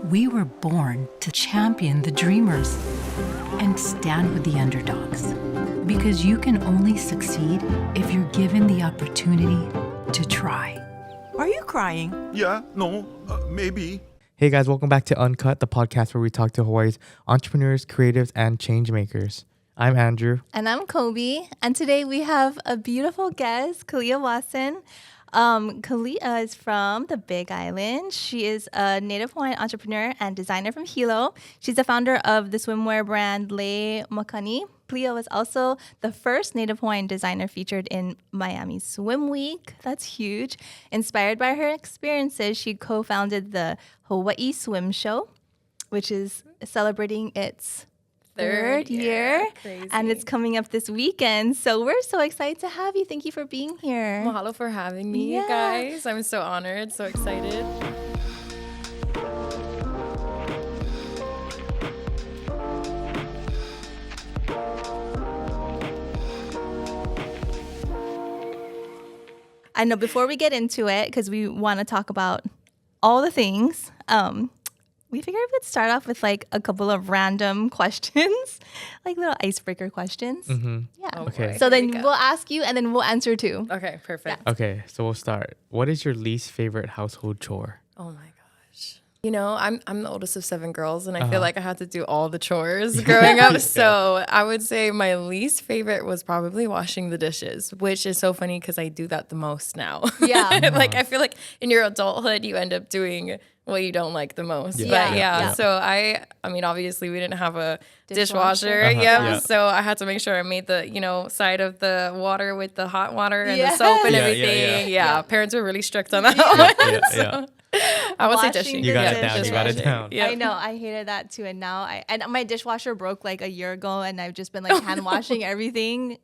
We were born to champion the dreamers and stand with the underdogs. Because you can only succeed if you're given the opportunity to try. Are you crying? Yeah, no, maybe. Hey guys, welcome back to Uncut, the podcast where we talk to Hawaii's entrepreneurs, creatives, and change makers. I'm Andrew. And I'm Kolby. And today we have a beautiful guest, Kaliʻa Wasson. Kaliʻa is from the Big Island. She is a Native Hawaiian entrepreneur and designer from Hilo. She's the founder of the swimwear brand Leimakani. Kaliʻa was also the first Native Hawaiian designer featured in Miami Swim Week. That's huge. Inspired by her experiences, she co-founded the Hawaii Swim Show, which is celebrating its third year. Crazy. And it's coming up this weekend. So we're so excited to have you. Thank you for being here. Mahalo for having me, you guys. I'm so honored, so excited. I know before we get into it, because we want to talk about all the things, we figured we'd start off with like a couple of random questions, like little icebreaker questions. Mm-hmm. Yeah. Oh, Okay. boy. So Here then we go. we'll ask you and then we'll answer too. Okay, perfect. Okay, so we'll start. What is your least favorite household chore? Oh my gosh. You know, I'm the oldest of 7 girls, and I feel like I had to do all the chores growing up. So I would say my least favorite was probably washing the dishes, which is so funny because I do that the most now. Yeah. Like I feel like in your adulthood, you end up doing what you don't like the most. Yeah. But Yeah. so I mean, obviously we didn't have a Dishwasher. dishwasher. Uh-huh. Yep. Yeah. So I had to make sure I made the, side of the water with the hot water and Yeah. the soap and Yeah, yeah, everything. yeah. Yeah. Parents were really strict on that one. Yeah. I would say Washing dishing. You got it the down. You got it dishes. down. Yeah. I know. I hated that too. And now and my dishwasher broke like a year ago and I've just been like hand washing everything.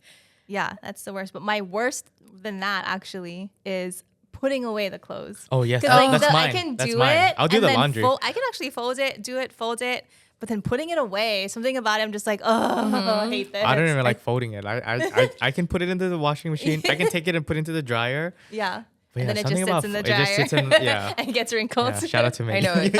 Yeah, that's the worst. But my worst than that actually is putting away the clothes. Oh, yes. Because That's mine. I can That's do mine. it. I'll do and the then laundry. I can actually fold it. But then putting it away, something about it, I'm just like, I hate this. I don't even like folding it. I can put it into the washing machine. I can take it and put it into the dryer. Yeah. But And yeah, then it just something sits about in the it just dryer. sits in, yeah. And it gets wrinkled. Yeah, shout out to me. I know it.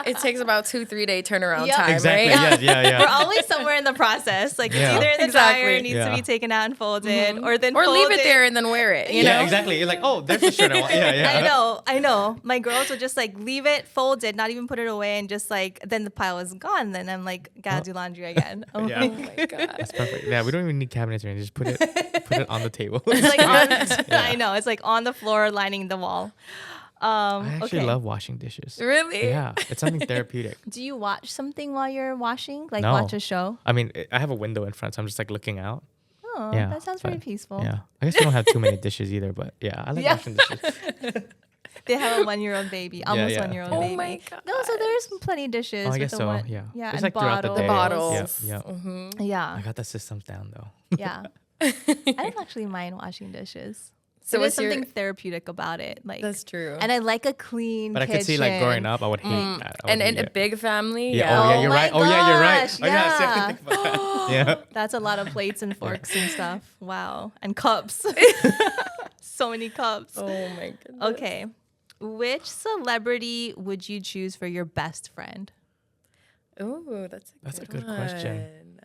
It takes about 2-3 day turnaround Yep. time, Exactly. right? Yeah. We're always somewhere in the process. Like Yeah. it's either in the Exactly. dryer, needs to Yeah. be taken out and folded, or then Or leave folded. it there and then wear it. You Yeah, know? exactly. You're like, oh, there's the shirt I want. Yeah. I know. My girls would just like leave it folded, not even put it away, and just like then the pile is gone. Then I'm like, gotta do laundry again. Oh Yeah. my Oh my god. That's perfect. Yeah, we don't even need cabinets or anything. Just put it on the table. It's like on, I know. It's like on the floor, lining the wall. I actually okay. love washing dishes. Really? Yeah, it's something therapeutic. Do you watch something while you're washing? Like No. watch a show? I mean, I have a window in front, so I'm just like looking out. Oh, Yeah, that sounds very but, peaceful. Yeah, I guess we don't have too many dishes either, but yeah, I like Yeah. washing dishes. They have a 1-year-old baby, almost yeah. 1-year-old Oh baby. my god. No, so there's plenty of dishes. Oh, I with guess the so. one- Yeah, Yeah, it's and like throughout the bottles. day. The bottles. Yeah. Yeah. I got the systems down though. Yeah. I don't actually mind washing dishes. So There's what's your- something therapeutic about it. Like That's true. And I like a clean But I could see like growing kitchen. up, I would hate that. I and would in hate a it. big family. Yeah. Yeah. Oh yeah, Oh you're my right. Oh yeah, you're right. gosh, Oh yeah, see, I yeah. didn't think about that. Yeah. That's a lot of plates and forks and stuff. Wow. And cups. So many cups. Oh my goodness. Okay. Which celebrity would you choose for your best friend? Oh, That's a good question.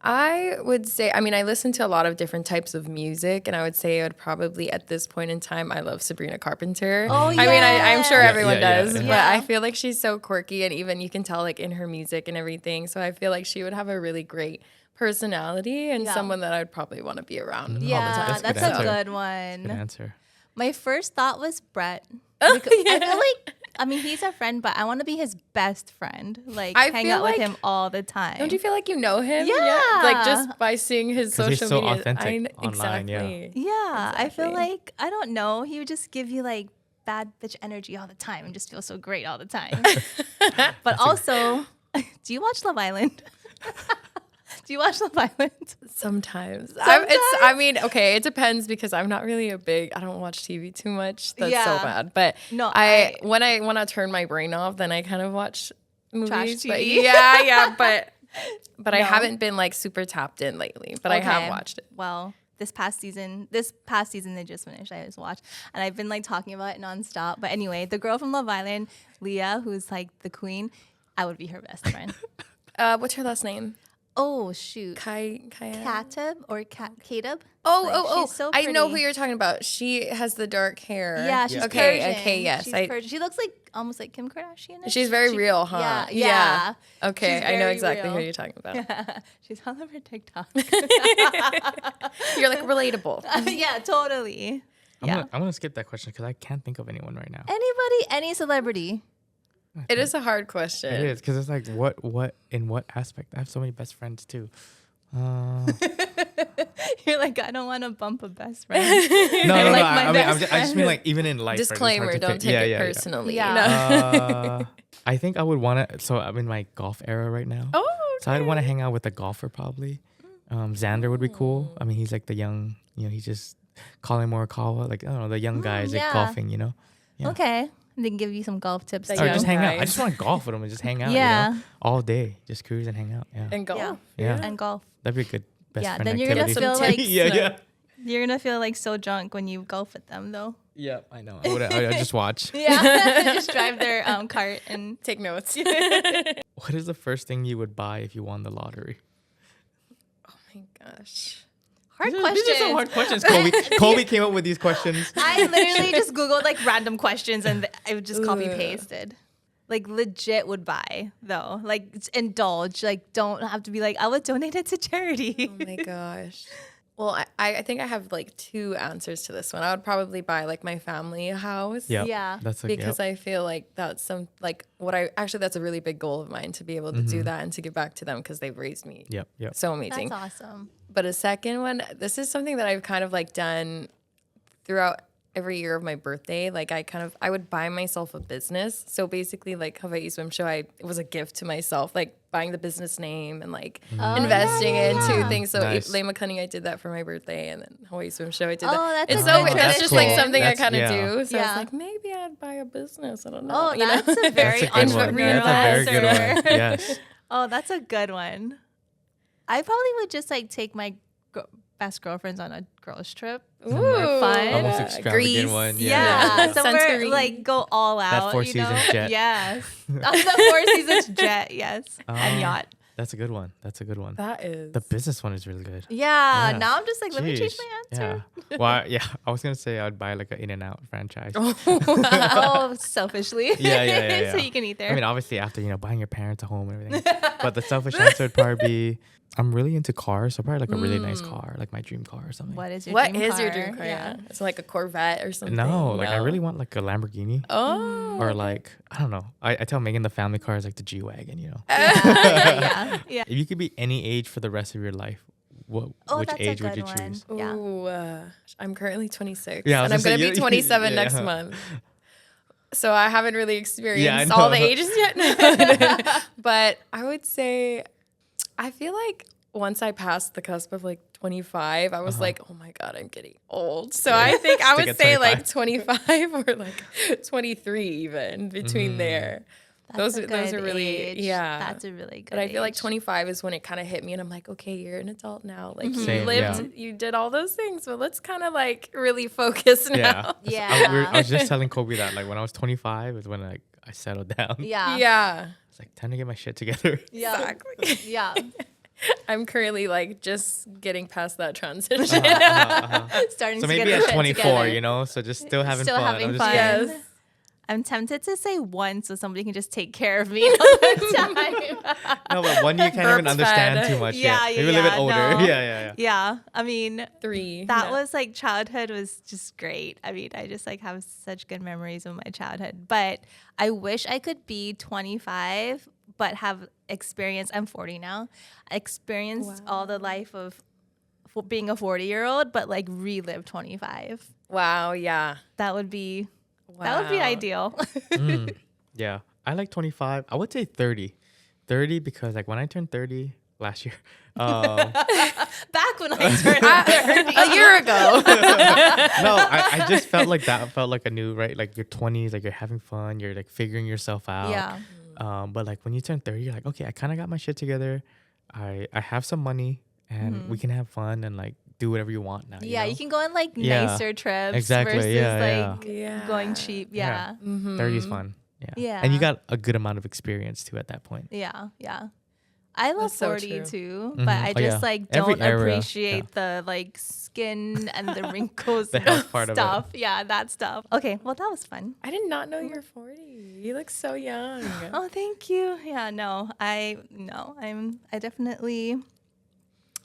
I would say, I mean, I listen to a lot of different types of music, and I would say I would probably, at this point in time, I love Sabrina Carpenter. Oh, I mean, I'm sure yeah. everyone Yeah, does, yeah. but Yeah. I feel like she's so quirky, and even you can tell, like, in her music and everything. So I feel like she would have a really great personality and Yeah. someone that I'd probably want to be around all the Yeah, time. That's a that's good a answer. good Good one. answer. My first thought was Brett. Oh, Because yeah. I feel like, I mean, he's a friend, but I want to be his best friend. Like, I hang feel out with like- him all the time. Don't you feel like you know him? Yeah. Like, just by seeing his 'Cause he's social so media. authentic online, yeah. Exactly. Yeah, I feel Exactly. like, I don't know, he would just give you like bad bitch energy all the time and just feel so great all the time. But also, do you watch Love Island? Do you watch Love Island? Sometimes. I mean, okay, it depends because I'm not really I don't watch TV too much. That's Yeah. so bad. But No, when I want to turn my brain off, then I kind of watch movies. But TV. yeah, but I No. haven't been like super tapped in lately, but I have Okay. watched it. Well, this past season they just finished. I just watched, and I've been like talking about it nonstop. But anyway, the girl from Love Island, Leah, who's like the queen, I would be her best friend. What's her last name? Oh shoot, Katib? Katib. Oh, she's so I know who pretty. you're talking about. She has the dark hair. Yeah, she's okay. Persian. Okay, yes. She's Persian. She looks like almost like Kim Kardashian. She's very real, huh? Yeah. Okay, She's I know very exactly real. who you're talking about. She's all over TikTok. You're like relatable. Yeah, totally. I'm gonna skip that question because I can't think of anyone right now. Anybody, any celebrity. It is a hard question. It is because it's like what in what aspect? I have so many best friends too. You're like, I don't want to bump a best friend. No, Like I my mean, best I just mean like even in life. right? It's hard Disclaimer, to don't pick. take it personally. Yeah. I think I would want to. So I'm in my golf era right now. Oh, So I'd want to hang out with a golfer probably. Xander would be cool. I mean, he's like the young, he's just Colin Morikawa, like I don't know, the young guys like yeah. golfing, Yeah. Okay. They can give you some golf tips That too. Or young just hang out. I guys. just want to golf with them and just hang out. Yeah. All day, just cruise and hang out. Yeah, and golf. Yeah. And golf. that'd be a good best Yeah, friend then you're gonna activity. feel like yeah. you're gonna feel like so drunk when you golf with them though. Yeah, I know. I just watch. Yeah. Just drive their cart and Take notes. What is the first thing you would buy if you won the lottery? Oh my gosh. hard These questions. are some hard questions. Colby came up with these questions. I literally just Googled like random questions and I would just copy pasted. Like legit would buy though. Like indulge. Like don't have to be like I would donate it to charity. Oh my gosh. Well, I think I have like two answers to this one. I would probably buy like my family a house. Yep. Yeah. That's Because I feel like that's that's a really big goal of mine to be able to do that and to give back to them because they've raised me Yep. so amazing. That's awesome. But a second one, this is something that I've kind of like done throughout every year of my birthday. Like I would buy myself a business. So basically like Hawaii Swim Show, it was a gift to myself, like buying the business name and like investing into things. So Nice. Leimakani, I did that for my birthday, and then Hawaii Swim Show, I did Oh, that. that's It's a so good weird. That's tradition. just like something That's- I kind of yeah. do. So I Yeah. was like, maybe I'd buy a business. I don't know. Oh, you know? that's a very That's a good one. entrepreneurial That's a very good answer. one. Yes. Oh, that's a good one. I probably would just like take my best girlfriends on a girls trip. Somewhere fun. Almost extravagant Greece. one. Yeah, somewhere Santorini. like go all out. Four you know? Seasons jet. Yes, the Four Seasons jet. Yes, and yacht. That's a good one. That is. The business one is really good. Yeah, Yeah. now I'm just like, let me change Jeez. my answer. Yeah. Well, yeah. I was gonna say I'd buy like an In-N-Out franchise. Oh, selfishly. Yeah. So you can eat there. I mean, obviously after buying your parents a home and everything. But the selfish answer would probably be I'm really into cars, so probably like a really nice car, like my dream car or something. What is your What dream is car? your dream car? Yeah. It's like a Corvette or something. No, like I really want like a Lamborghini. Oh. Or like I don't know. I tell Megan the family car is like the G-Wagon, Yeah. If you could be any age for the rest of your life, which that's a age would good you one. choose? Yeah. Ooh, I'm currently 26. Yeah, I was and I'm gonna going say, to be you- 27 yeah. next month. So I haven't really experienced I all the know. ages yet. But I would say, I feel like once I passed the cusp of like 25, I was like, oh my God, I'm getting old. So I think I Stick would at say like 25 or like 23 even between there. That's Those a are good really, age. yeah. That's a really good But I feel like age. 25 is when it kind of hit me, and I'm like, okay, you're an adult now. Like you Same, lived, yeah. you did all those things, but let's kind of like really focus now. Yeah. I was just telling Kobe that like when I was 25 is when like I settled down. Yeah. Yeah, It's like time to get my shit together. Yeah. exactly. Yeah. I'm currently like just getting past that transition. Starting So to get maybe their at shit 24, together. so just still having Still fun. having I'm just fun. kidding. Yes. I'm tempted to say one so somebody can just take care of me all the time. No, but one you can't even Burps understand fed. too much Yeah, yet. yeah, Maybe a little bit yeah, older. no. Yeah. Yeah. I mean, 3. that No. was like childhood was just great. I mean, I just like have such good memories of my childhood. But I wish I could be 25 but have experience. I'm 40 now. Experienced all the life of being a 40-year-old, but like relive 25. Wow. Yeah. That would be Wow. ideal. Yeah. I like 25. I would say 30. 30 because like when I turned 30 last year, Back when I turned 30. A year ago. no, I just felt like that felt like a new, right? Like your 20s, like you're having fun, you're like figuring yourself out. Yeah. But like when you turn 30, you're like, okay, I kind of got my shit together. I have some money and we can have fun and like do whatever you want now. Yeah, you you can go on like Yeah, nicer trips exactly, versus yeah, like yeah. going cheap. Yeah. 30's fun. Yeah. Yeah. And you got a good amount of experience too at that point. Yeah. Yeah. I love That's so 40 true. too, Mhm. but I Oh, just yeah. like Every don't era, appreciate the like skin and the wrinkles The and health part of it. stuff. Yeah, that stuff. Okay, well that was fun. I did not know you're 40. You look so young. Oh, thank you. Yeah, I definitely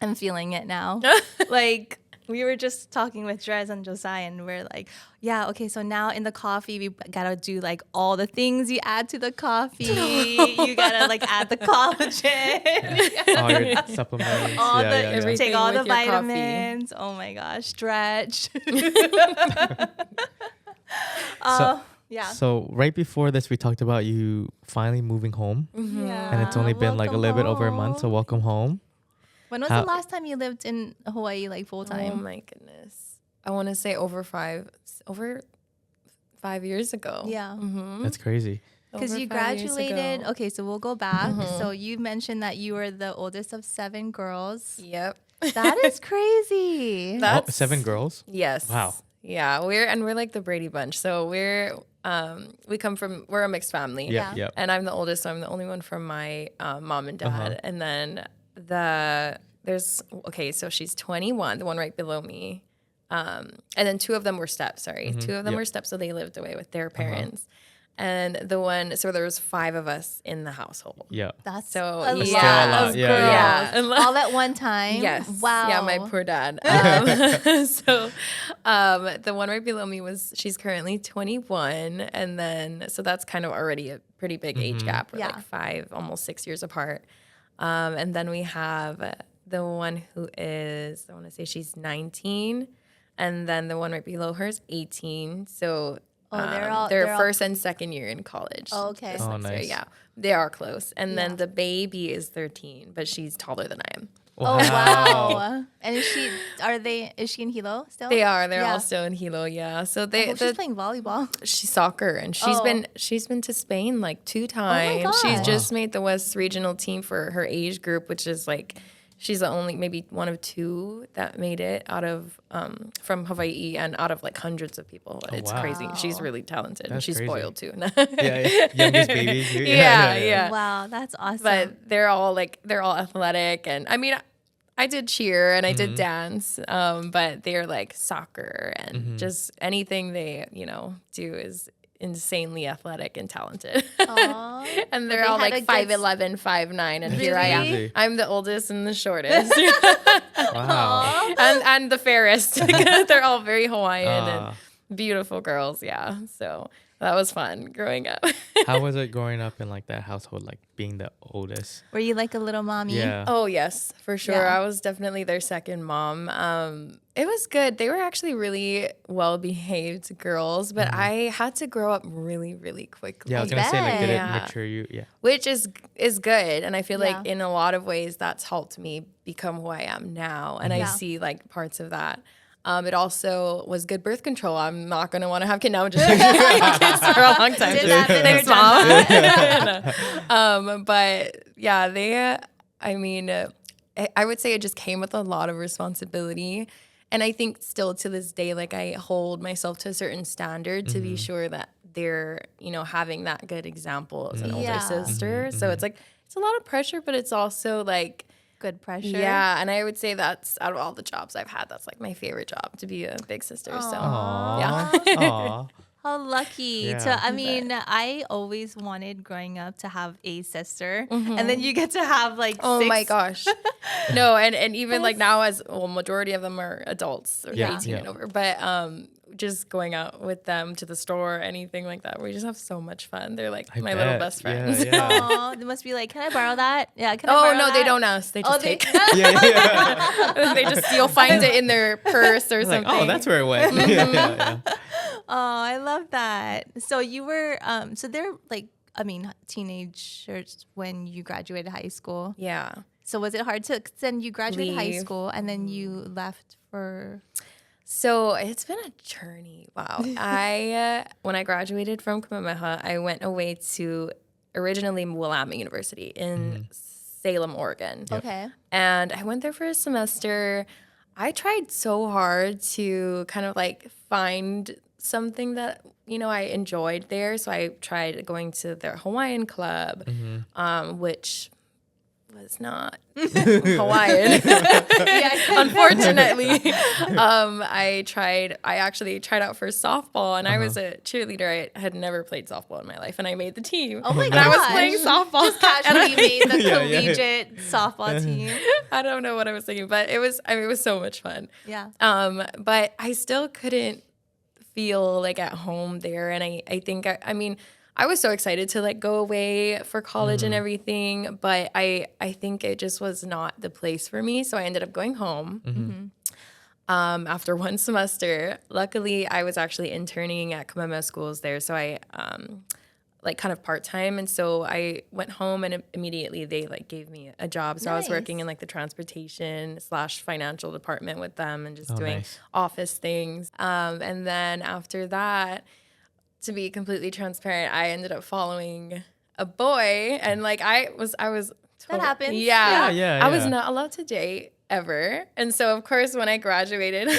am feeling it now. Like we were just talking with Drez and Josiah, and we're like, yeah, okay, so now in the coffee, we gotta do like all the things you add to the coffee. You gotta like add the collagen, All your supplements. all yeah, the yeah, yeah. take all Everything the with your coffee. vitamins. Oh my gosh, stretch. Yeah. So right before this, we talked about you finally moving home, Yeah. and it's only been like a Welcome little bit over a month. So home. welcome home. When was How- the last time you lived in Hawaii like full Oh time? my goodness. I want to say over 5 years ago. Yeah. That's crazy. Because Over you 5 years graduated. ago. Okay, so we'll go back. So you mentioned that you were the oldest of 7 girls. Yep. That is crazy. Oh, That's 7 girls. Yes. Wow. Yeah, we're like the Brady Bunch. So we're a mixed family. Yeah, Yeah. yeah. And I'm the oldest, so I'm the only one from my mom and dad. Uh-huh. And then so she's 21, the one right below me. And then 2 of them were steps, sorry. 2 of them Yep. were steps, so they lived away with their parents. And so there was 5 of us in the household. Yeah. That's So, a yeah. lot Still a lot, of yeah, girls. yeah. All at one time. Yes. Wow. Yeah, my poor dad. So the one right below me she's currently 21. And then, so that's kind of already a pretty big age gap. We're Yeah. like 5, almost 6 years apart. And then we have the one who is, I want to say she's 19. And then the one right below her is 18. So they're all- they're they're all- first and second year in college. Oh, okay. this Oh, next year. nice. Yeah, they are close. And Yeah. then the baby is 13, but she's taller than I am. Oh wow. And is she in Hilo still? They are. They're Yeah. all still in Hilo. Yeah. So She's playing volleyball. she's soccer, and she's been to Spain like 2 times. She's gosh. just made the West regional team for her age group, which is like she's the only maybe one of 2 that made it out of from Hawaii and out of like hundreds of people. It's wow. crazy. She's really talented. And That's she's crazy. spoiled too. Yeah. Youngest baby. Yeah. Wow, that's awesome. But they're all athletic, and I mean, I did cheer and I did dance, but they're like soccer and just anything they do is insanely athletic and talented. Aw. And they're they all had like a good 5'11", 5'9", and here I Really? am. I'm the oldest and the shortest, Wow. and the fairest. They're all very Hawaiian Ah. and beautiful girls. Yeah, so that was fun growing up. How was it growing up in like that household, like being the oldest? Were you like a little mommy? Yeah. Oh yes, for sure. Yeah. I was definitely their second mom. It was good. They were actually really well behaved girls, but I had to grow up really, really quickly. Yeah, I was gonna say like, did it Yeah. mature you? Yeah. Which is good, and I feel Yeah. like in a lot of ways that's helped me become who I am now, and I Yeah. see like parts of that. It also was good birth control. I'm not gonna want to have kids now. Just kids for a long time. Did that, been there, Thanks, done Mom. But yeah, they. I mean, I would say it just came with a lot of responsibility, and I think still to this day, like I hold myself to a certain standard to be sure that they're having that good example as an older Yeah. sister. So it's like it's a lot of pressure, but it's also like. Good pressure. Yeah, and I would say that's out of all the jobs I've had, that's like my favorite job to be a big sister. So Aww. yeah. Aw. How lucky Yeah. I mean, I always wanted growing up to have a sister, and then you get to have like Oh 6. my gosh. No, and even like now majority of them are adults or Yeah. 18 and Yeah. over. But just going out with them to the store, anything like that, we just have so much fun. They're like I my little bet. best Yeah, friends. yeah. Aw, they must be like, can I borrow that? Yeah, can I Oh borrow no, that? they don't ask. They just take. Yeah. They just you'll find it in their purse or Like, something. oh, that's where it went. Yeah. Oh, I love that. So you were, so they're like, I mean, teenagers when you graduated high school. Yeah. So was it hard to, then you graduated high Leave. school and then you left for, So it's been a journey. Wow. When I graduated from Kamehameha, I went away to originally Willamette University in Salem, Oregon. okay. And I went there for a semester. I tried so hard to kind of like find something that, you know, I enjoyed there. So I tried going to their Hawaiian club, which was not Hawaiian, unfortunately. I actually tried out for softball, and I was a cheerleader. I had never played softball in my life, and I made the team. Oh my and gosh. I was playing softball. Just casually made the Yeah, collegiate softball team. I don't know what I was thinking, but it was so much fun. Yeah. But I still couldn't feel like at home there. And I think, I mean, I was so excited to like go away for college and everything, but I think it just was not the place for me. So I ended up going home after one semester. Luckily, I was actually interning at Kamehameha schools there. So I like kind of part-time. And so I went home and immediately they like gave me a job. So I was working in like the transportation / financial department with them and just doing office things. And then after that, to be completely transparent, I ended up following a boy, and like I was That happens. Yeah. I was not allowed to date ever, and so of course when I graduated, and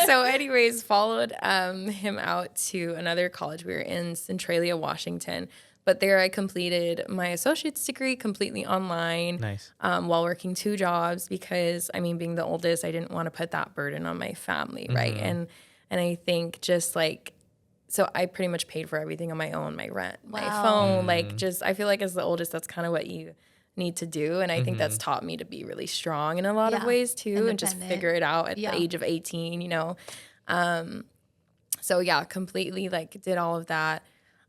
so anyways, followed him out to another college. We were in Centralia, Washington. But there I completed my associate's degree completely online. Nice. While working 2 jobs because, I mean, being the oldest, I didn't want to put that burden on my family, right? And I think just like, so I pretty much paid for everything on my own, my rent, my phone, like just, I feel like as the oldest, that's kind of what you need to do. And I think that's taught me to be really strong in a lot of ways too, and just figure it out at the age of 18, you know? So yeah, completely like did all of that.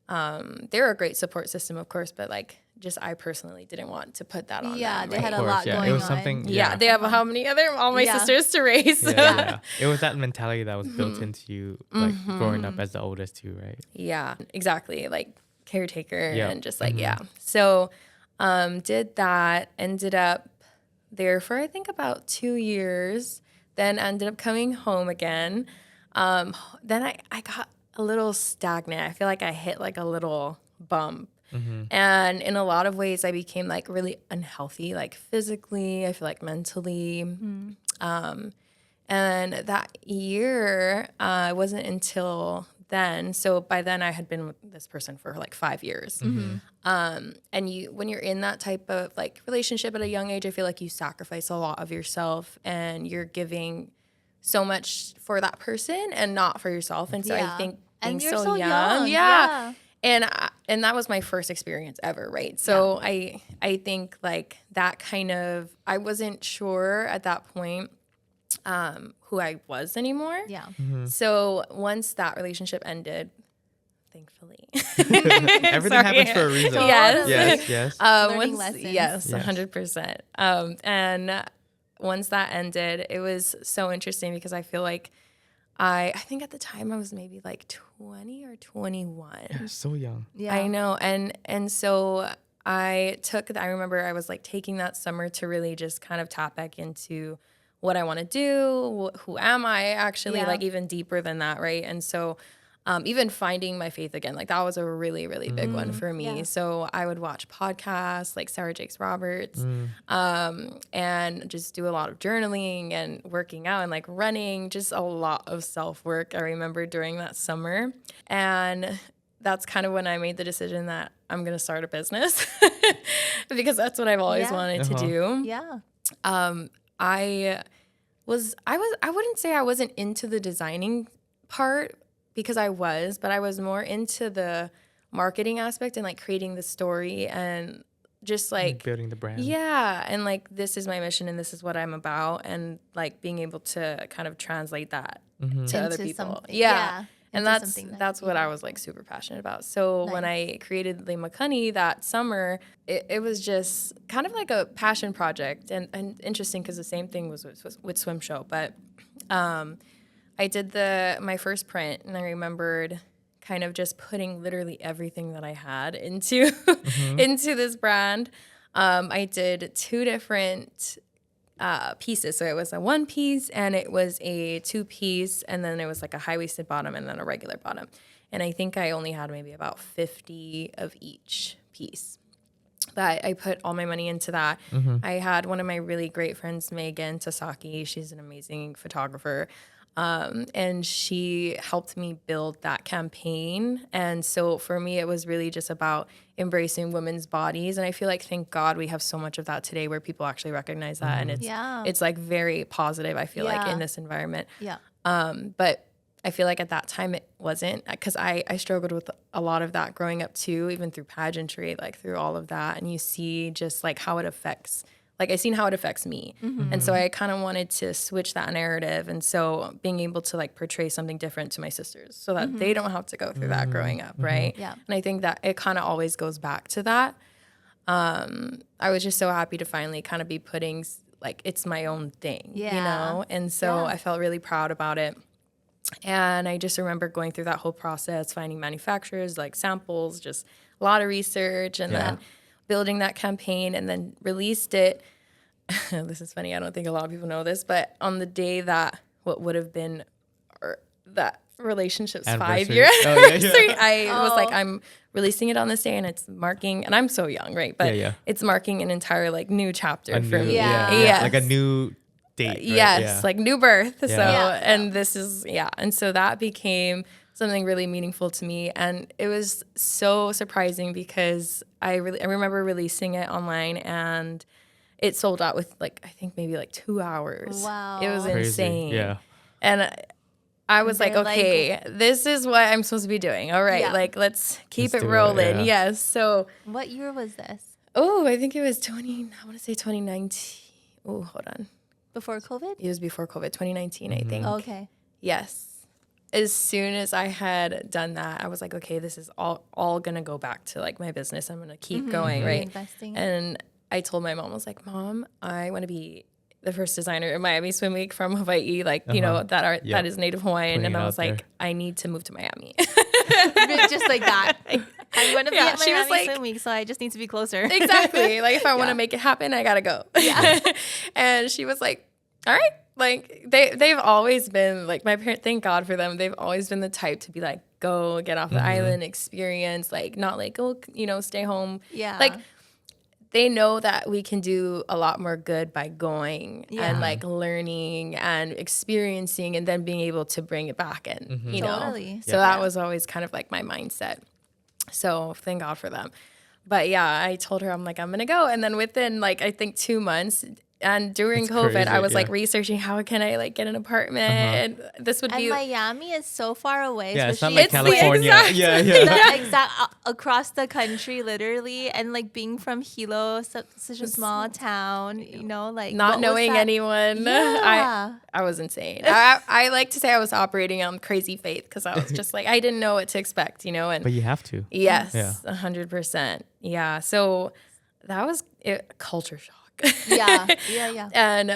They're a great support system, of course, but like just I personally didn't want to put that on them. They had a Of course, lot going it was on. something. They have how many all my sisters to raise. Yeah. It was that mentality that was built into you, like growing up as the oldest too, right? Yeah, exactly. Like caretaker and just like So, did that. Ended up there for I think about 2 years. Then ended up coming home again. Then I got a little stagnant. I feel like I hit like a little bump. And in a lot of ways, I became like really unhealthy, like physically, I feel like mentally. And that year, it wasn't until then. So by then I had been with this person for like 5 years. And when you're in that type of like relationship at a young age, I feel like you sacrifice a lot of yourself and you're giving so much for that person and not for yourself. And so I think being so young. And that was my first experience ever, right? So I think like that kind of, I wasn't sure at that point who I was anymore. So once that relationship ended, thankfully. Everything happens for a reason. Yes. Learning lessons. Yes, 100%. And once that ended, it was so interesting because I feel like I think at the time I was maybe like 20 or 21. Yeah, so young. I know. And so I remember I was like taking that summer to really just kind of tap back into what I want to do, who am I actually, like even deeper than that, right? And so even finding my faith again, like that was a really, really big one for me. So I would watch podcasts like Sarah Jakes Roberts and just do a lot of journaling and working out and like running, just a lot of self-work I remember during that summer. And that's kind of when I made the decision that I'm going to start a business because that's what I've always wanted to do. I wouldn't say I wasn't into the designing part because I was, but I was more into the marketing aspect and like creating the story and just like building the brand. Yeah. And like, this is my mission and this is what I'm about. And like being able to kind of translate that to other people. And that's what I was like super passionate about. So when I created Leimakani that summer, it was just kind of like a passion project and interesting because the same thing was with Swim Show. But I did my first print and I remembered kind of just putting literally everything that I had into into this brand. I did 2 different pieces. So it was a 1-piece and it was a 2-piece and then it was like a high-waisted bottom and then a regular bottom. And I think I only had maybe about 50 of each piece. that I put all my money into that. I had one of my really great friends, Megan Tasaki. She's an amazing photographer. And she helped me build that campaign. And so for me, it was really just about embracing women's bodies. And I feel like, thank God, we have so much of that today where people actually recognize that. And it's like very positive, I feel like, in this environment. Yeah. But I feel like at that time it wasn't, because I struggled with a lot of that growing up too, even through pageantry, like through all of that. And you see just like how it affects, like I seen how it affects me. And so I kind of wanted to switch that narrative. And so being able to like portray something different to my sisters so that they don't have to go through that growing up, right? Yeah. And I think that it kind of always goes back to that. I was just so happy to finally kind of be putting, like, it's my own thing, you know? And so I felt really proud about it. And I just remember going through that whole process, finding manufacturers, like samples, just a lot of research, and then building that campaign, and then released it. This is funny. I don't think a lot of people know this, but on the day that what would have been that relationship's 5-year anniversary, I was like, I'm releasing it on this day, and it's marking, and I'm so young, right? But it's marking an entire like new chapter for me. Yes. Like a new date. Right? Yes, like new birth. So, and this is, and so that became something really meaningful to me. And it was so surprising because I remember releasing it online, and it sold out with like, I think maybe like 2 hours. Wow. It was Crazy. insane. Yeah. And I was like, They're okay, this is what I'm supposed to be doing. All right, like let's keep it rolling. Yes. So What year was this? Oh, I think it was 2019. Oh, hold on. Before COVID? It was before COVID, 2019, I think. Okay. Yes. As soon as I had done that, I was like, okay, this is all gonna go back to like my business. I'm gonna keep going, right? Investing. And I told my mom, I was like, Mom, I want to be the first designer in Miami Swim Week from Hawaii, like, you know, that is Native Hawaiian. Putting and it I was out like, there. I need to move to Miami. Just like that. I'm going to be at she was Miami like- Swim Week, so I just need to be closer. Exactly. Like, if I want to make it happen, I gotta go. Yeah. And she was like, all right. Like, they've always been like, my parents, thank God for them. They've always been the type to be like, go get off the island, experience, like, not like, oh, you know, stay home. Yeah. Like, they know that we can do a lot more good by going and like learning and experiencing, and then being able to bring it back and, you know. Totally. So that was always kind of like my mindset. So thank God for them. But yeah, I told her, I'm like, I'm going to go. And then within like, I think 2 months, and during That's COVID, crazy, I was like researching how can I like get an apartment. And this would And be Miami is so far away. Yeah, it's not especially like California. the exact across the country, literally, and like being from Hilo, such a small town, you know, like not what was knowing that? anyone. Yeah. I was insane. I like to say I was operating on crazy faith, because I was just like, I didn't know what to expect, you know. And But you have to. yes, Yeah. 100%. Yeah. So that was culture shock. yeah. And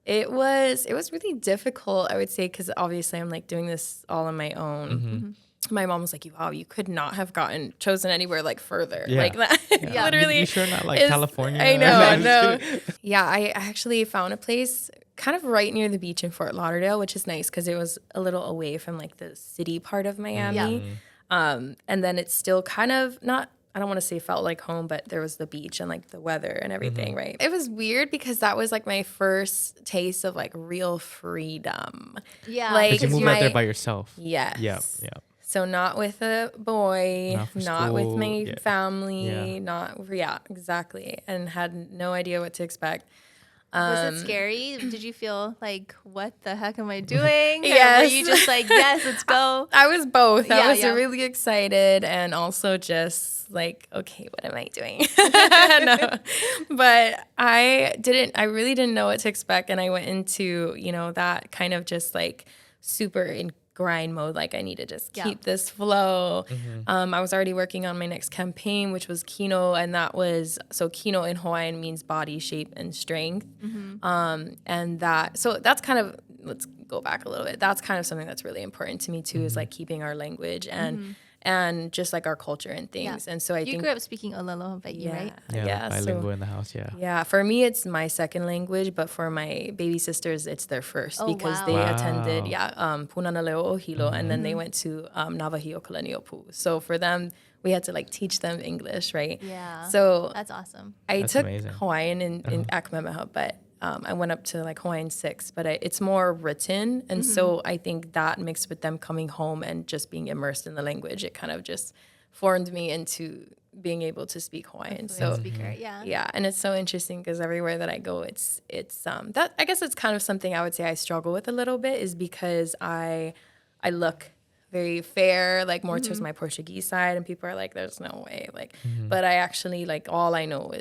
it was really difficult, I would say, because obviously I'm like doing this all on my own. My mom was like, wow, you could not have gotten chosen anywhere like further like that. Yeah. Literally. You sure not like is- California? I know, Just no. kidding. Yeah, I actually found a place kind of right near the beach in Fort Lauderdale, which is nice because it was a little away from like the city part of Miami. And then it's still kind of not, I don't want to say felt like home, but there was the beach and like the weather and everything, right? It was weird because that was like my first taste of like real freedom. Yeah. Like, But you moved out there by yourself. Yes. Yeah. Yeah. So not with a boy, Not for not with school, my yeah. family, Yeah. exactly. And had no idea what to expect. Was it scary? Did you feel like, what the heck am I doing? Or Yes. were you just like, yes, let's go? I was both. I Yeah, was yeah. really excited and also just like, okay, what am I doing? No. But I really didn't know what to expect. And I went into, you know, that kind of just like super in grind mode. Like I need to just keep this flow. I was already working on my next campaign, which was Kino. And that was, so Kino in Hawaiian means body, shape, and strength. And so that's kind of, let's go back a little bit. That's kind of something that's really important to me too, is like keeping our language and just like our culture and things. And so I You think grew up speaking Olelo Hawaii, right? Yeah. so- Bilingual in the house. Yeah. yeah, for me it's my second language, but for my baby sisters it's their first because wow. they Wow. attended Punana Leo o Hilo, and then they went to Navajo Kaleniopu. So for them, we had to like teach them English, right? Yeah. So That's awesome. I That's took amazing. Hawaiian in at Kamehameha, but I went up to like Hawaiian 6, but it's more written. And so I think that mixed with them coming home and just being immersed in the language, it kind of just formed me into being able to speak Hawaiian. So Speaker, yeah. yeah, and it's so interesting because everywhere that I go, it's that I guess it's kind of something I would say I struggle with a little bit is because I look very fair, like more towards my Portuguese side, and people are like, "There's no way," like, but I actually like all I know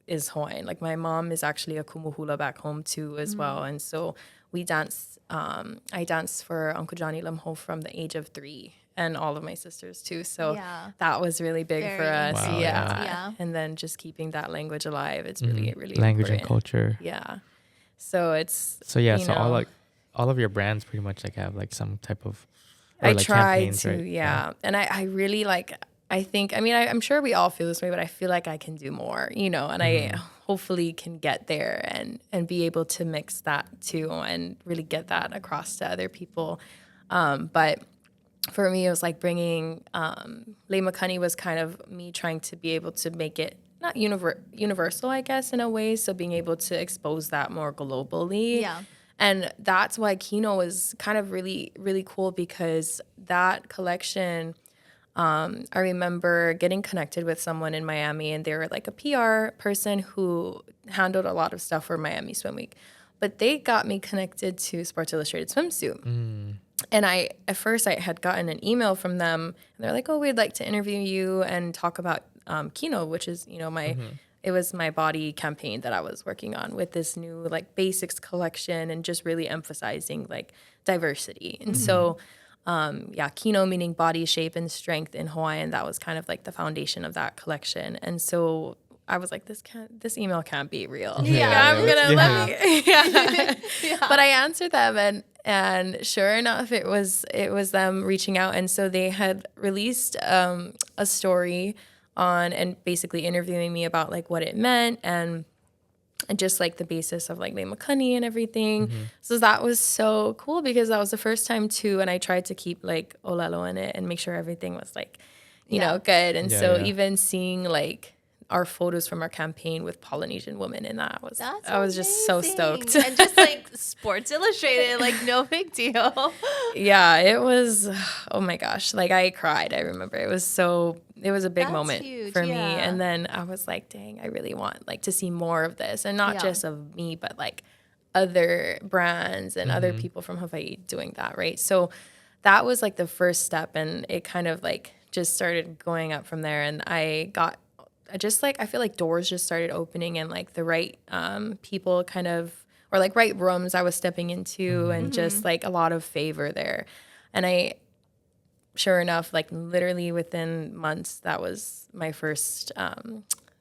is Hawaiian. Like my mom is actually a kumuhula back home too as well, and so we dance. I danced for Uncle Johnny Limho from the age of 3. And all of my sisters too. So Yeah. that was really big for us. Wow, yeah. yeah. And then just keeping that language alive. It's really, really Language and important. culture. Yeah. So it's So yeah, you so know, all of your brands pretty much like have like some type of or I like try campaigns, to, right? yeah. And I really like I think I mean I'm sure we all feel this way, but I feel like I can do more, you know, and I hopefully can get there and be able to mix that too and really get that across to other people. But for me, it was like bringing Leimakani was kind of me trying to be able to make it not universal, I guess, in a way. So being able to expose that more globally. Yeah. And that's why Kino was kind of really, really cool because that collection, I remember getting connected with someone in Miami and they were like a PR person who handled a lot of stuff for Miami Swim Week. But they got me connected to Sports Illustrated Swimsuit. And at first I had gotten an email from them and they're like, oh, we'd like to interview you and talk about Kino, which is, you know, it was my body campaign that I was working on with this new like basics collection and just really emphasizing like diversity. And so, Kino meaning body shape and strength in Hawaiian, that was kind of like the foundation of that collection. And so I was like, this email can't be real. Yeah. I'm gonna let me. Yeah. But I answered them, and sure enough, it was them reaching out, and so they had released a story on and basically interviewing me about like what it meant and just like the basis of like Leimakani and everything. So that was so cool because that was the first time too, and I tried to keep like Olelo in it and make sure everything was like, you know, good. And even seeing like our photos from our campaign with Polynesian women in that I was just so stoked. And just like Sports Illustrated, like no big deal. Yeah, it was, oh my gosh, like I cried. I remember it was a big That's moment huge, for me. yeah. And then I was like, dang, I really want like to see more of this and not just of me, but like other brands and other people from Hawaii doing that, right? So that was like the first step, and it kind of like just started going up from there. And I feel like doors just started opening and like the right people kind of, or like right rooms I was stepping into and just like a lot of favor there. And sure enough, like literally within months, that was my first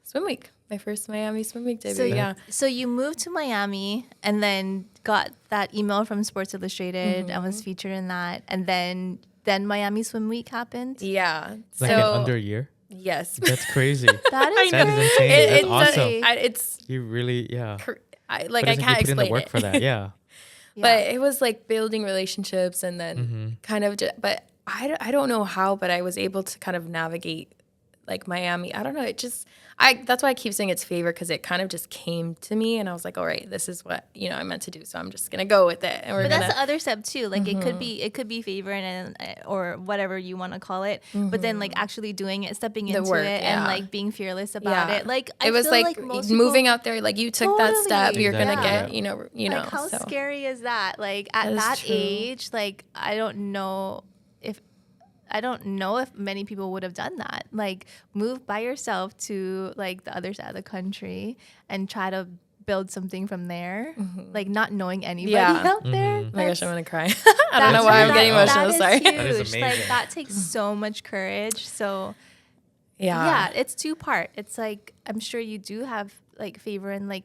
swim week, my first Miami Swim Week debut. So you moved to Miami and then got that email from Sports Illustrated and was featured in that. And then Miami Swim Week happened. Yeah. Like in under a year. Yes. That's crazy. That is That is insane. That's awesome. It's You really, yeah. I But can't you put in explain the work it. for that, yeah. But it was like building relationships and then kind of but I don't know how, but I was able to kind of navigate like Miami. I don't know. It just, that's why I keep saying it's favor, because it kind of just came to me and I was like, all right, this is what, you know, I meant to do. So I'm just going to go with it. And But that's the other step too. Like it could be favor and or whatever you want to call it. But then like actually doing it, stepping into work, it and like being fearless about it. Like it was feel like most moving people, out there, like you took that step, Totally. you're going to Yeah. get, you know, like how so. scary is that? Like at That is that true. age, like I don't know if many people would have done that. Like move by yourself to like the other side of the country and try to build something from there. Like not knowing anybody out there. Oh my gosh, I'm going to cry. I don't That's- know why I'm that- getting emotional. That Sorry. is huge. That is Like amazing. that takes so much courage. So Yeah. it's two-part. It's like I'm sure you do have like favor and like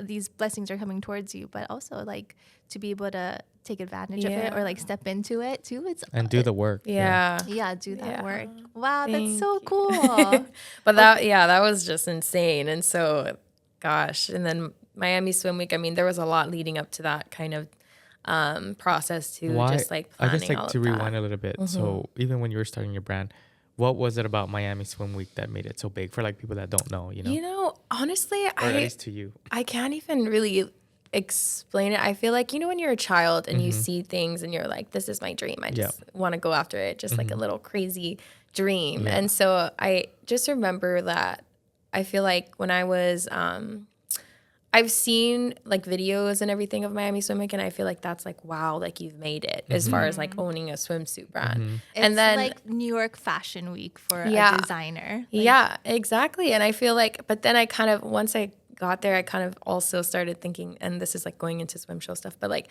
these blessings are coming towards you, but also like to be able to take advantage of it or like step into it too. It's And do the work. Yeah. do that Yeah. work. Wow, that's Thank so you. cool. But that was just insane. And so, gosh, and then Miami Swim Week, I mean, there was a lot leading up to that kind of process too. Why? Just like I planning guess like all to of rewind that. a little bit. So even when you were starting your brand, what was it about Miami Swim Week that made it so big for like people that don't know, you know? You know, honestly, Or at least to you. I can't even really explain it. I feel like, you know, when you're a child and you see things and you're like, this is my dream. I just want to go after it. Just like a little crazy dream. Yeah. And so I just remember that I feel like when I was, I've seen like videos and everything of Miami Swim Week, and I feel like that's like, wow, like you've made it as far as like owning a swimsuit brand. It's And then like New York Fashion Week for Yeah. a designer. yeah, exactly. And I feel like, but then I kind of, once I got there, I kind of also started thinking, and this is like going into swim show stuff, but like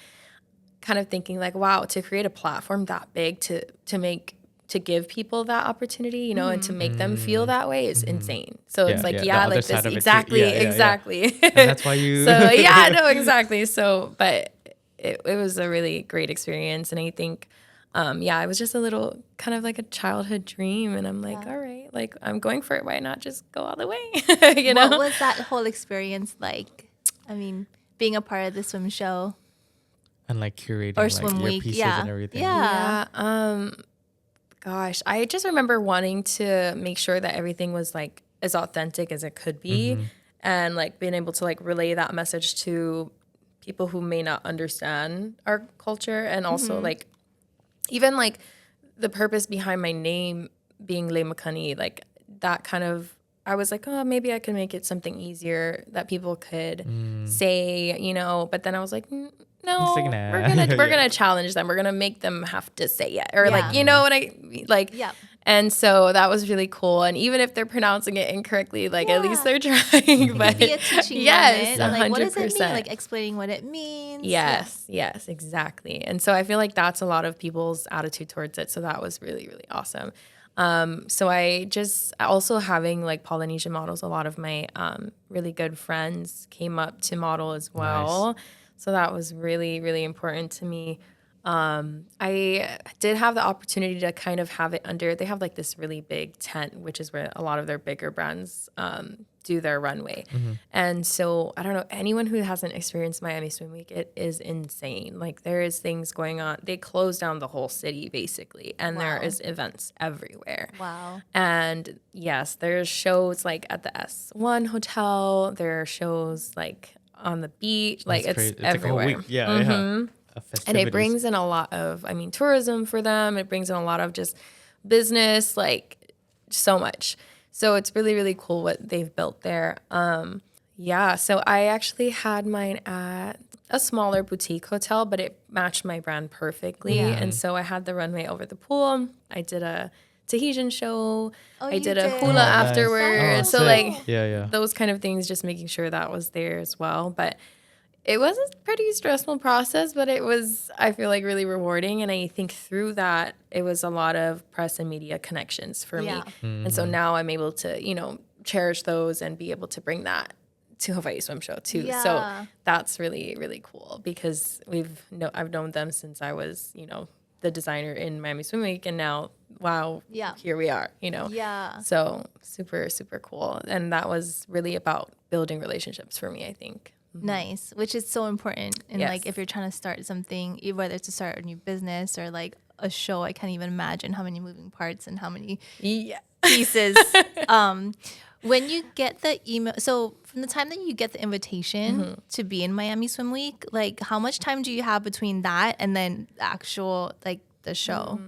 kind of thinking like, wow, to create a platform that big to give people that opportunity, you know, and to make them feel that way is insane. So it's like, the yeah, other like side this, of it too. exactly, Yeah. exactly. And that's why you. So yeah, no, exactly. So, but it was a really great experience. And I think, it was just a little kind of like a childhood dream. And I'm like, all right, like I'm going for it. Why not just go all the way? You know? What was that whole experience like? I mean, being a part of the swim show And like curating or like swim your week. pieces Yeah. and everything. Yeah. Gosh, I just remember wanting to make sure that everything was like as authentic as it could be, and like being able to like relay that message to people who may not understand our culture, and also like even like the purpose behind my name being Leimakani, like that kind of, I was like, oh, maybe I can make it something easier that people could say, you know, but then I was like, no, like, nah. we're gonna challenge them. We're gonna make them have to say it, or Yeah. like, you know what I like. Yep. And so that was really cool. And even if they're pronouncing it incorrectly, like at least Yeah. they're trying. But Be a teaching yes, moment. Like, what does it 100%. mean? Like explaining what it means. Yes, exactly. And so I feel like that's a lot of people's attitude towards it. So that was really, really awesome. So I just also having like Polynesian models, a lot of my really good friends came up to model as well. So that was really, really important to me. I did have the opportunity to kind of have it under, they have like this really big tent, which is where a lot of their bigger brands do their runway. And so I don't know, anyone who hasn't experienced Miami Swim Week, it is insane. Like there is things going on. They closed down the whole city basically, and there Wow. is events everywhere. Wow. And yes, there's shows like at the S1 hotel. There are shows like on the beach. Like That's it's crazy. Like a whole everywhere. week. Yeah. And it brings in a lot of, I mean, tourism for them. It brings in a lot of just business, like so much. So it's really, really cool what they've built there. So I actually had mine at a smaller boutique hotel, but it matched my brand perfectly. And so I had the runway over the pool. I did a Tahitian show. I you did a did? hula nice. afterwards. Oh, So sick. like Yeah. those kind of things, just making sure that was there as well. But it was a pretty stressful process, but it was, I feel like, really rewarding. And I think through that, it was a lot of press and media connections for Yeah. me. And so now I'm able to, you know, cherish those and be able to bring that to Hawaii Swim Show too. Yeah. So that's really, really cool because I've known them since I was, you know, the designer in Miami Swim Week. And now, wow, Yeah. here we are, you know. Yeah. So super, super cool. And that was really about building relationships for me, I think. Nice, which is so important. And Yes. like if you're trying to start something, whether it's to start a new business or like a show, I can't even imagine how many moving parts and how many Yeah. pieces. When you get the email, so from the time that you get the invitation to be in Miami Swim Week, like how much time do you have between that and then the actual like the show?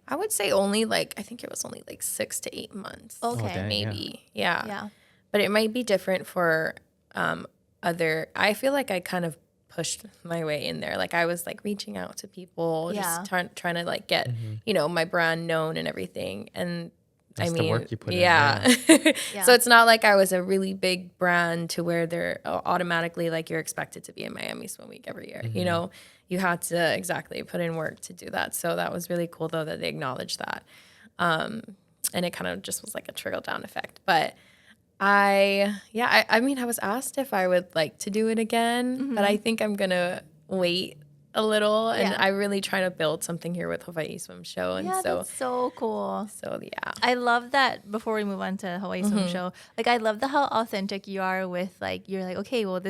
I would say only like, I think it was only like 6 to 8 months. Okay. dang. Maybe. Yeah. Yeah. But it might be different for I feel like I kind of pushed my way in there. Like I was like reaching out to people, Yeah. just trying to like get, you know, my brand known and everything. And That's I the mean, work you put in, yeah. Yeah. So it's not like I was a really big brand to where they're automatically like you're expected to be in Miami Swim Week every year. You know, you had to exactly put in work to do that. So that was really cool though that they acknowledged that. And it kind of just was like a trickle down effect. But I mean, I was asked if I would like to do it again, but I think I'm going to wait a little. And Yeah. I really try to build something here with Hawaii Swim Show. And Yeah, that's so cool. so yeah. I love that. Before we move on to Hawaii Swim Show, like I love how authentic you are with like you're like, okay, well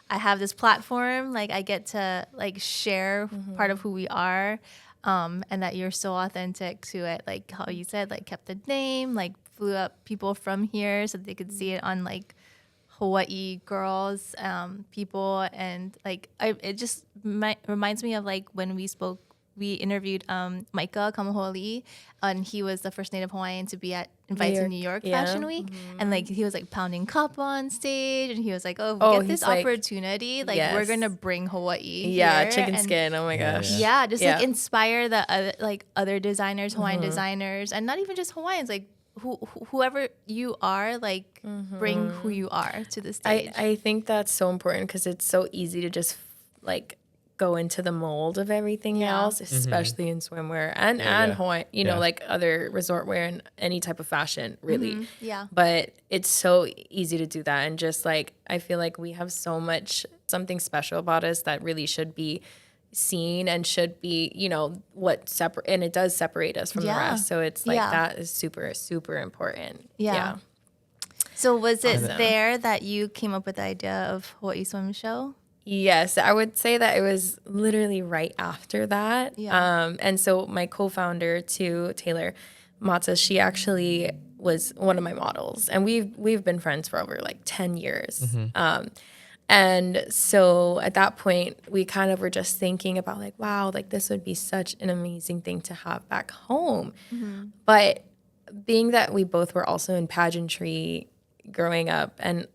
I have this platform, like I get to like share part of who we are. and that you're so authentic to it. Like how you said, like kept the name, like flew up people from here so they could see it on like Hawaii girls, people, and like it just reminds me of like when we interviewed Micah Kamaholi, and he was the first Native Hawaiian to be invited to New York Fashion Week, and like he was like pounding cup on stage, and he was like, "Oh, we get this opportunity, like we're gonna bring Hawaii, here, chicken skin, oh my gosh, just like inspire the other designers, Hawaiian designers, and not even just Hawaiians, like whoever you are, like bring who you are to the stage." I think that's so important because it's so easy to just like go into the mold of everything else, especially in swimwear and Hawaii, you know, like other resort wear and any type of fashion, really. But it's so easy to do that. And just like, I feel like we have so much, something special about us that really should be seen and should be, you know, and it does separate us from the rest. So it's like, that is super, super important. Yeah. So was it there that you came up with the idea of Hawaii Swim Show? Yes, I would say that it was literally right after that. And so my co-founder too, Taylor Matza, she actually was one of my models, and we've been friends for over like 10 years. And so at that point, we kind of were just thinking about like, wow, like this would be such an amazing thing to have back home. But being that we both were also in pageantry growing up and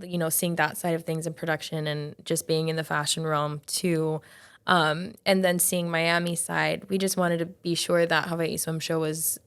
you know, seeing that side of things in production and just being in the fashion realm too, and then seeing Miami side, we just wanted to be sure that Hawaii Swim Show was,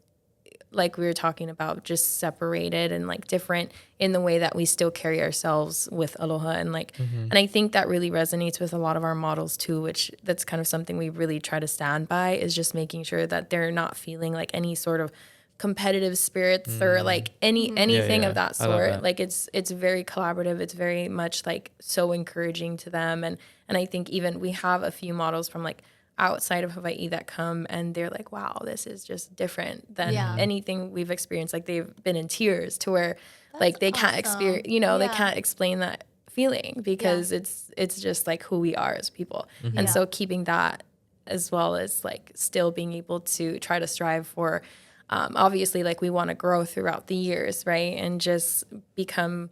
like we were talking about, just separated and like different in the way that we still carry ourselves with aloha, and like and I think that really resonates with a lot of our models too, which that's kind of something we really try to stand by, is just making sure that they're not feeling like any sort of competitive spirits or like anything of that sort. That. Like it's very collaborative. It's very much like so encouraging to them. And I think even we have a few models from like outside of Hawaii that come and they're like, wow, this is just different than anything we've experienced. Like they've been in tears to where like they can't experience, you know, they can't explain that feeling because it's just like who we are as people. And so keeping that, as well as like still being able to try to strive for, obviously, like we want to grow throughout the years, right? And just become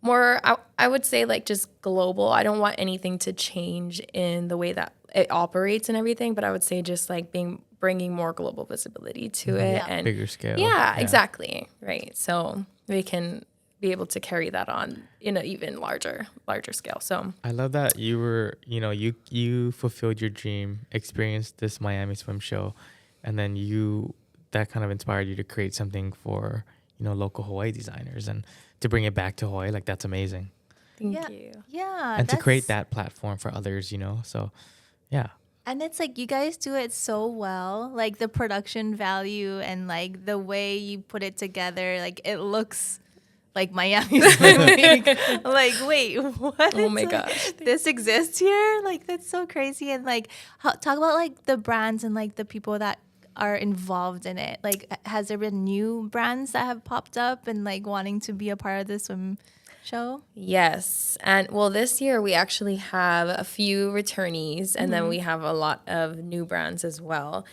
more, I would say, like just global. I don't want anything to change in the way that it operates and everything, but I would say just like bringing more global visibility to it and bigger scale. Yeah, exactly. Right. So we can be able to carry that on in an even larger scale. So I love that you were, you know, you fulfilled your dream, experienced this Miami Swim Show, and then that kind of inspired you to create something for, you know, local Hawaii designers and to bring it back to Hawaii. Like, that's amazing. Thank you. Yeah. And to create that platform for others, you know, so yeah. And it's like you guys do it so well, like the production value and like the way you put it together, like it looks like Miami Swim Week. Like, wait, what? Oh my gosh. This exists here? Like, that's so crazy. And like, talk about like the brands and like the people that are involved in it. Like, has there been new brands that have popped up and like wanting to be a part of the swim show? Yes. And well, this year we actually have a few returnees, and then we have a lot of new brands as well.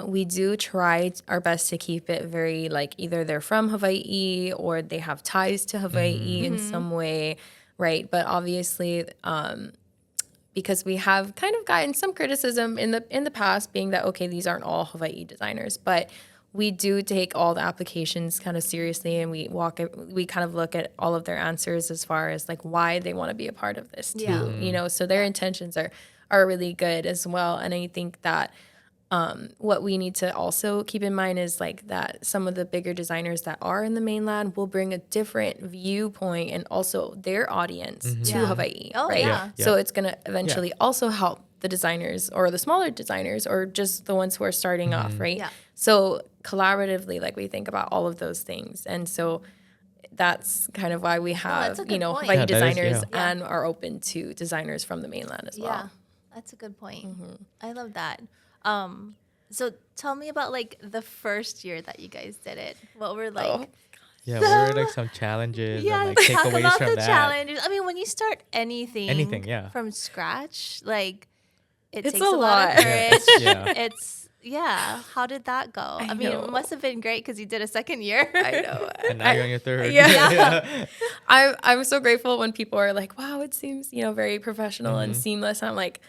We do try our best to keep it very like either they're from Hawaii or they have ties to Hawaii in some way, right? But obviously, because we have kind of gotten some criticism in the past, being that, okay, these aren't all Hawaii designers, but we do take all the applications kind of seriously, and we kind of look at all of their answers as far as like why they want to be a part of this too, you know, so their intentions are really good as well. And I think that what we need to also keep in mind is like that some of the bigger designers that are in the mainland will bring a different viewpoint and also their audience to Hawaii, right? Yeah. So it's going to eventually also help the designers or the smaller designers or just the ones who are starting off, right? Yeah. So collaboratively, like we think about all of those things. And so that's kind of why we have, that's a you know, good point. Hawaii Yeah, that is, designers yeah. and are open to designers from the mainland as well. Yeah, that's a good point. I love that. So tell me about like the first year that you guys did it. What were like? Yeah, what were like some challenges Yeah, and like talk takeaways about from the that? challenges. I mean, when you start anything Yeah. from scratch, like it It's takes a a lot lot. of courage. Yeah. It's how did that go? I mean, know. it must have been great because you did a second year. I know. And now you're on your third. Yeah. I'm so grateful when people are like, wow, it seems, very professional and seamless. I'm like,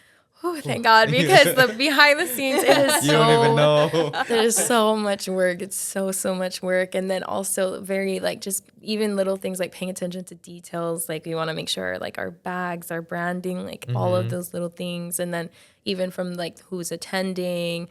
oh, thank God, because the behind the scenes, it is You don't even know. there's so much work. It's so much work. And then also very like just even little things like paying attention to details. Like we want to make sure like our bags, our branding, like all of those little things. And then even from like who's attending,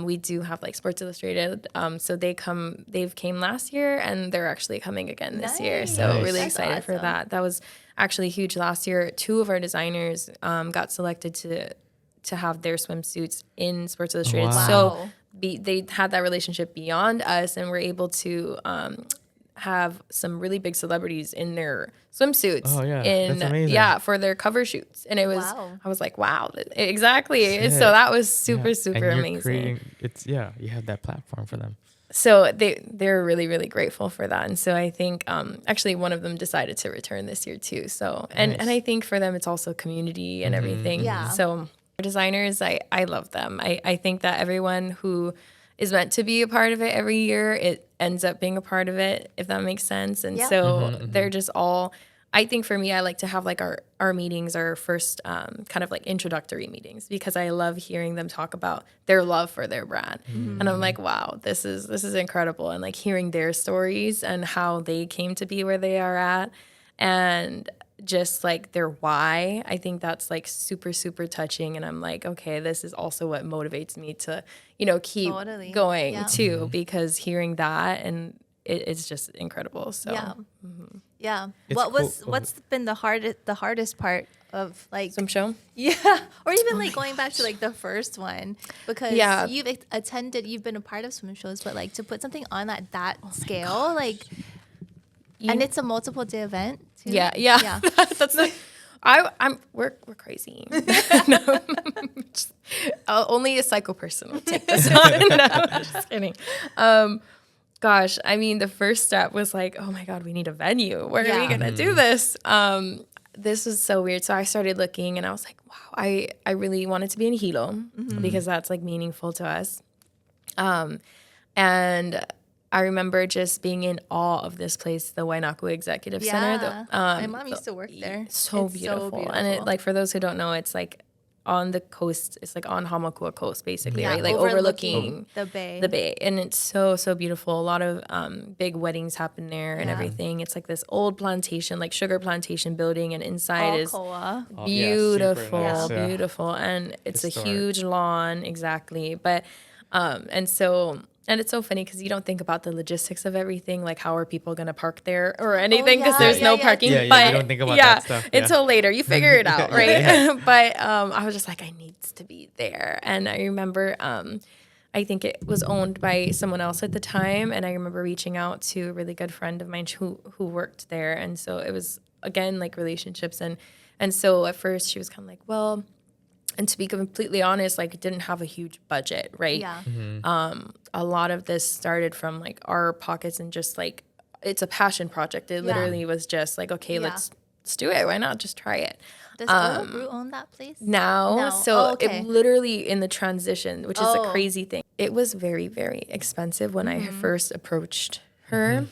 we do have like Sports Illustrated. So they've came last year and they're actually coming again this year. So Nice. really That's excited for awesome. that. That was actually huge last year. 2 of our designers got selected to have their swimsuits in Sports Illustrated. Wow. So they had that relationship beyond us and were able to have some really big celebrities in their swimsuits. Oh, yeah. That's amazing. For their cover shoots. And it was, Wow. I was like, wow, exactly. Shit. So that was super And you're amazing. You have that platform for them. So they're really, really grateful for that. And so I think actually one of them decided to return this year too. So, and I think for them, it's also community and everything. Yeah. So designers, I love them. I think that everyone who is meant to be a part of it every year, it ends up being a part of it, if that makes sense. And Yeah. so they're just all, I think for me, I like to have like our meetings, our first kind of like introductory meetings, because I love hearing them talk about their love for their brand. And I'm like, wow, this is incredible. And like hearing their stories and how they came to be where they are at and just like their why, I think that's like super touching. And I'm like, okay, this is also what motivates me to, keep Totally. going Yeah. too, because hearing that and it's just incredible. So Yeah. Yeah. It's What's been the hardest part of like swim show. yeah, or even like going back to like the first one, because Yeah. you've been a part of swim shows, but like to put something on at that scale, like, and it's a multiple day event too. Yeah. That's like, we're crazy. No. Only a psycho person will take this on. No, I'm just kidding. Gosh, I mean, the first step was like, oh my God, we need a venue. Where are we gonna do this? This was so weird. So I started looking, and I was like, wow, I really wanted to be in Hilo because that's like meaningful to us. And I remember just being in awe of this place, the Wainaku Executive Center. My mom used to work there. So It's beautiful. And it, like, for those who don't know, it's like on the coast. It's like on Hamakua Coast, basically, right? Like overlooking the bay. the bay. And it's so beautiful. A lot of big weddings happen there and everything. It's like this old plantation, like sugar plantation building, and inside is Alcoa. Oh, yeah, super beautiful, nice. Yeah. beautiful. And it's Historic. a huge lawn, exactly. But and it's so funny because you don't think about the logistics of everything, like how are people going to park there or anything, because there's no parking. Yeah, but you don't think about that stuff. Yeah. until later, you figure it out, right? But I was just like, I needs to be there. And I remember, I think it was owned by someone else at the time, and I remember reaching out to a really good friend of mine who worked there, and so it was again like relationships, and so at first she was kind of like, well. And to be completely honest, like, it didn't have a huge budget, right? Yeah. A lot of this started from like our pockets and just like, it's a passion project. It literally was just like, okay, let's do it. Why not just try it? Does Ola Brew own that place? Now, No. so Oh, okay. it literally in the transition, which is a Oh. crazy thing. It was very, very expensive when I first approached her.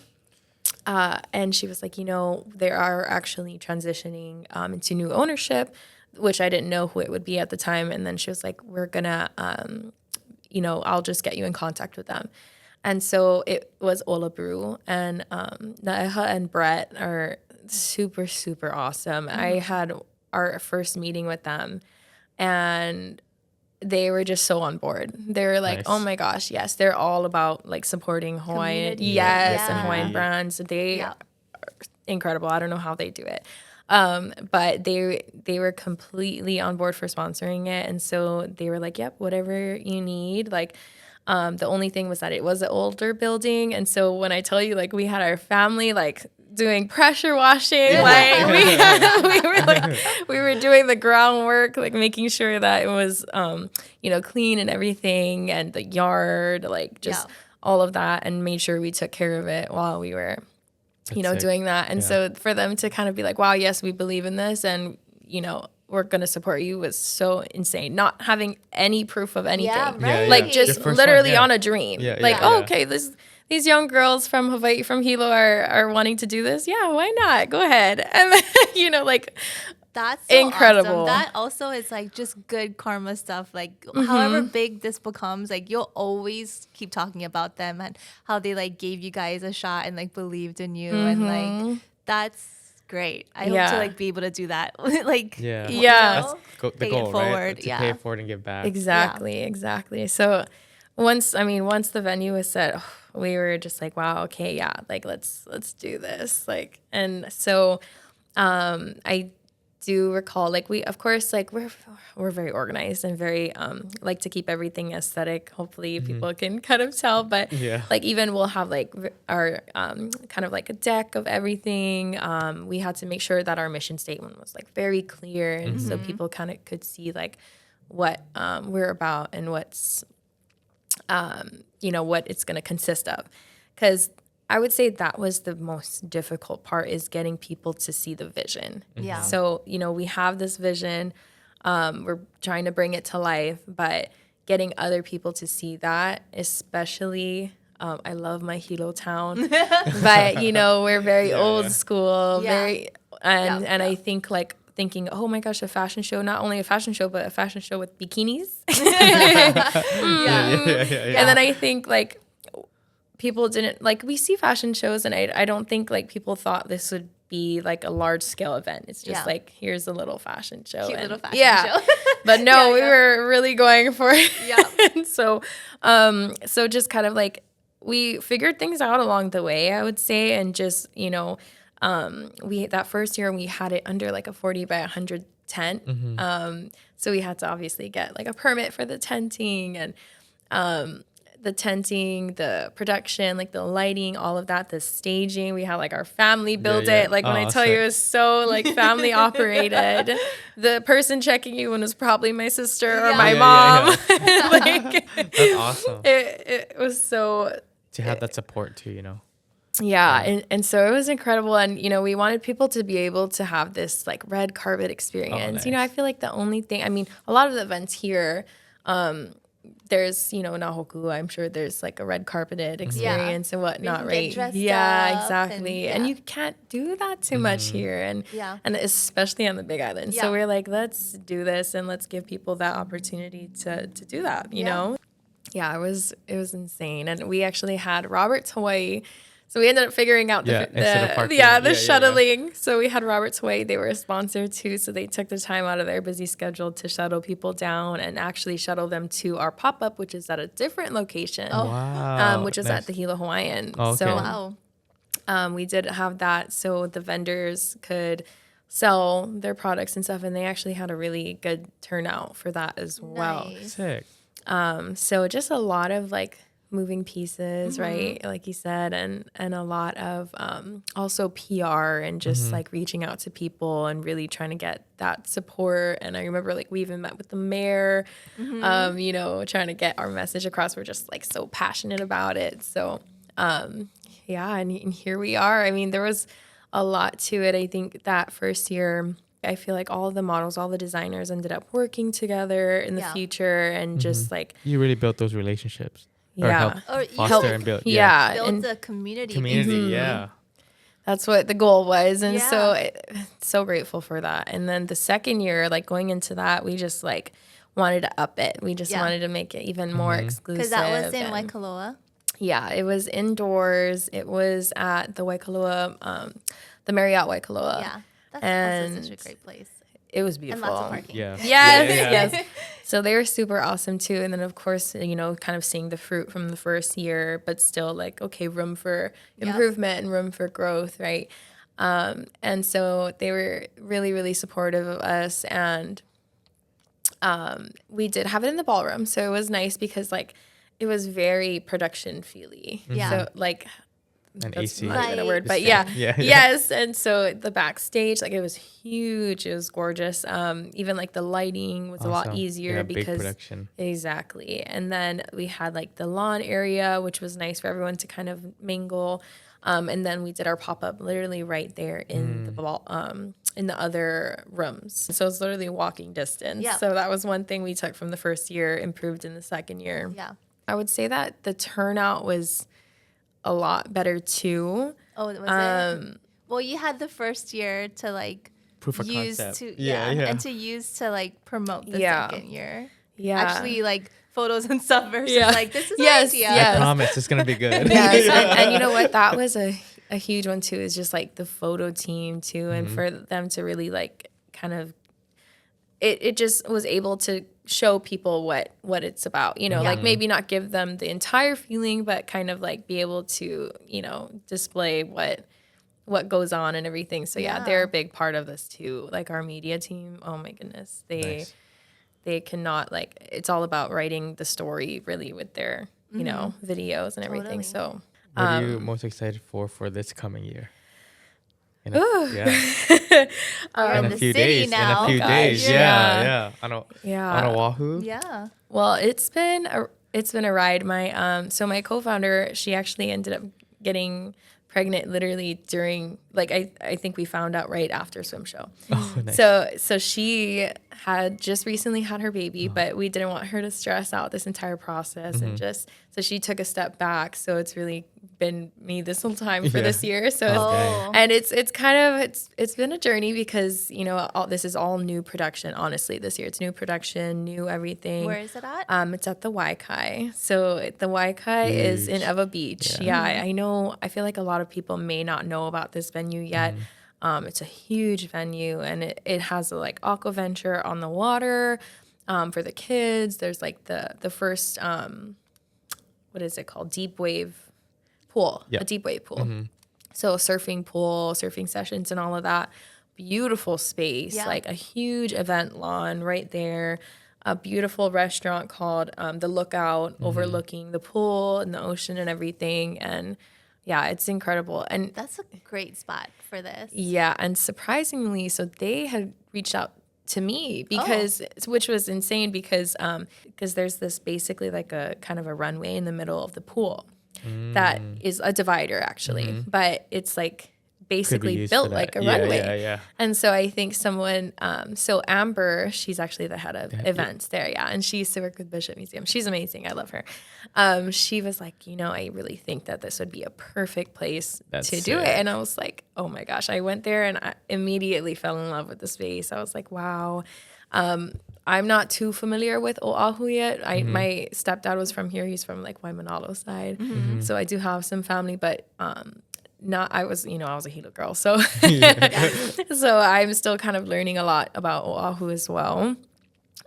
And she was like, they are actually transitioning into new ownership, which I didn't know who it would be at the time. And then she was like, we're gonna, I'll just get you in contact with them. And so it was Ola Brew, and Naeha and Brett are super awesome. I had our first meeting with them, and they were just so on board. They were like, Nice. oh my gosh, yes, they're all about like supporting Hawaiian, Community. yes, and Yeah. Hawaiian brands. They Yeah. are incredible. I don't know how they do it. But they were completely on board for sponsoring it. And so they were like, yep, whatever you need. Like, the only thing was that it was an older building. And so when I tell you, like, we had our family, like, doing pressure washing, like, we were doing the groundwork, like, making sure that it was, clean and everything, and the yard, like, just all of that, and made sure we took care of it while we were That's sick. doing that. And so for them to kind of be like, wow, yes, we believe in this, and, we're going to support you was so insane. Not having any proof of anything. Yeah, right. Like Your just first literally one, yeah. on a dream. Yeah, like, yeah. okay, these young girls from Hawaii, from Hilo are wanting to do this. Yeah, why not? Go ahead. And then, like, That's so incredible. Awesome. That also is like just good karma stuff. Like however big this becomes, like you'll always keep talking about them and how they like gave you guys a shot and like believed in you and like that's great. I hope to like be able to do that. like Yeah. That's the pay it goal, forward. right? To pay it forward and give back. Exactly. So once the venue was set, we were just like, wow, okay, yeah, like let's do this. Like, and so I do recall, like, we, of course, like we're very organized and very like to keep everything aesthetic. Hopefully people can kind of tell, but like even we'll have like our kind of like a deck of everything. We had to make sure that our mission statement was like very clear, and so people kind of could see like what we're about and what's what it's going to consist of. Because I would say that was the most difficult part, is getting people to see the vision. Yeah. So, we have this vision. We're trying to bring it to life, but getting other people to see that, especially, I love my Hilo town, but, we're very old school, and I think like thinking, oh my gosh, a fashion show, not only a fashion show, but a fashion show with bikinis. And then I think like, people didn't like, we see fashion shows and I don't think like people thought this would be like a large scale event. It's just like, here's a little fashion show. Cute little fashion show. But no, we were really going for it. And so just kind of like, we figured things out along the way, I would say. And just, that first year we had it under like a 40 by 100 tent. So we had to obviously get like a permit for the tenting and, the tenting, the production, like the lighting, all of that, the staging. We had like our family build it. Like when I tell you, it was so like family operated. The person checking you in was probably my sister or my mom. Like, that's awesome. It was so to have that support too, Yeah, and so it was incredible, and we wanted people to be able to have this like red carpet experience. Oh, nice. I feel like the only thing, a lot of the events here, there's Nahoku, I'm sure there's like a red carpeted experience and whatnot, right? Yeah, exactly. And you can't do that too much here, and especially on the Big Island. So we're like, let's do this and let's give people that opportunity to do that. You know? Yeah, it was insane, and we actually had Robert's Hawaii. So we ended up figuring out the shuttling. Yeah. So we had Robert's Hawaii. They were a sponsor too. So they took the time out of their busy schedule to shuttle people down and actually shuttle them to our pop-up, which is at a different location. Oh, wow. Which is at the Hilo Hawaiian. Oh, okay. So we did have that so the vendors could sell their products and stuff. And they actually had a really good turnout for that as well. Sick. So just a lot of like moving pieces, right? Like you said, and a lot of also PR and just like reaching out to people and really trying to get that support. And I remember like we even met with the mayor, trying to get our message across. We're just like so passionate about it. So and here we are. There was a lot to it. I think that first year, I feel like all of the models, all the designers ended up working together in the future and just like... You really built those relationships. Yeah. Or foster and build. Build the community. Yeah. That's what the goal was. And so grateful for that. And then the second year, like going into that, we just like wanted to up it. We just wanted to make it even more exclusive. Because that was in Waikoloa. Yeah, it was indoors. It was at the Waikoloa, the Marriott Waikoloa. Yeah, that's also such a great place. It was beautiful. And lots of parking. Yeah. Yes. So they were super awesome too. And then of course, kind of seeing the fruit from the first year, but still like, okay, room for improvement and room for growth, right? And so they were really, really supportive of us. And we did have it in the ballroom. So it was nice because like it was very production feely. Yeah. So like And that's AC. not even a Light. word, but Yeah. yeah. Yeah. Yes. And so the backstage, like it was huge. It was gorgeous. Even like the lighting was a lot Awesome. easier Yeah, big because production. exactly. And then we had like the lawn area, which was nice for everyone to kind of mingle. And then we did our pop up literally right there in the ball, in the other rooms. So it's literally walking distance. Yeah. So that was one thing we took from the first year, improved in the second year. Yeah. I would say that the turnout was a lot better too. Oh, was it? Well, you had the first year to like Proof of use concept. to Yeah, yeah. and to use to like promote the Yeah. second year. Yeah. Actually, like photos and stuff versus Yeah. like this is Yes, our idea. yes. I promise it's gonna be good. Yes, and you know what? That was a huge one too. Is just like the photo team too, and for them to really like kind of, it just was able to show people what it's about. You know, like maybe not give them the entire feeling, but kind of like be able to display what goes on and everything. So yeah, they're a big part of this too. Like our media team. Oh my goodness, Nice. they cannot like. It's all about writing the story really with their videos and everything. Totally. So. What are you most excited for this coming year? In a the few city days. now. In a few Gosh, days. yeah. Yeah. On Oahu. Yeah. Well, it's been a ride. My my co-founder, she actually ended up getting pregnant literally during I think we found out right after swim show. Oh, nice. So she had just recently had her baby, but we didn't want her to stress out this entire process and so she took a step back. So it's really been me this whole time for this year. So it's kind of it's been a journey because this is all new production. Honestly, this year it's new production, new everything. Where is it at? It's at the Waikai. So the Waikai is in Huge. Ewa Beach. Yeah, I know. I feel like a lot of people may not know about this venue yet. It's a huge venue, and it has a like aqua venture on the water for the kids. There's like the first what is it called? Deep wave pool. Yep. A deep wave pool. So surfing pool, surfing sessions, and all of that. Beautiful space, like a huge event lawn right there. A beautiful restaurant called The Lookout, overlooking the pool and the ocean and everything. And yeah, it's incredible. And That's a great spot for this. yeah, and surprisingly, so they had reached out to me because, which was insane because there's this basically like a kind of a runway in the middle of the pool that is a divider actually, but it's like basically used built for like that. a Yeah, runway. yeah. And so I think someone, so Amber, she's actually the head of events there, and she used to work with Bishop Museum. She's amazing. I love her. She was like, I really think that this would be a perfect place to do it. And I was like, oh my gosh. I went there and I immediately fell in love with the space. I was like, wow. I'm not too familiar with Oahu yet. My stepdad was from here. He's from like Waimanalo side. So I do have some family, but I was a Hilo girl. So so I'm still kind of learning a lot about Oahu as well.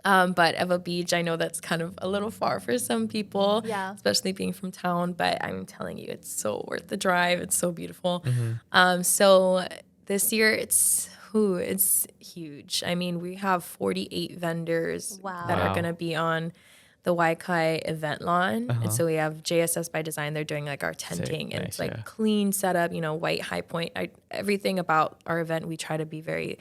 But Ewa Beach, I know that's kind of a little far for some people, especially being from town. But I'm telling you, it's so worth the drive. It's so beautiful. So this year, it's huge. I mean, we have 48 vendors that are going to be on the Waikai event lawn. And so we have JSS by Design. They're doing like our tenting and it's like clean setup, white high point. Everything about our event, we try to be very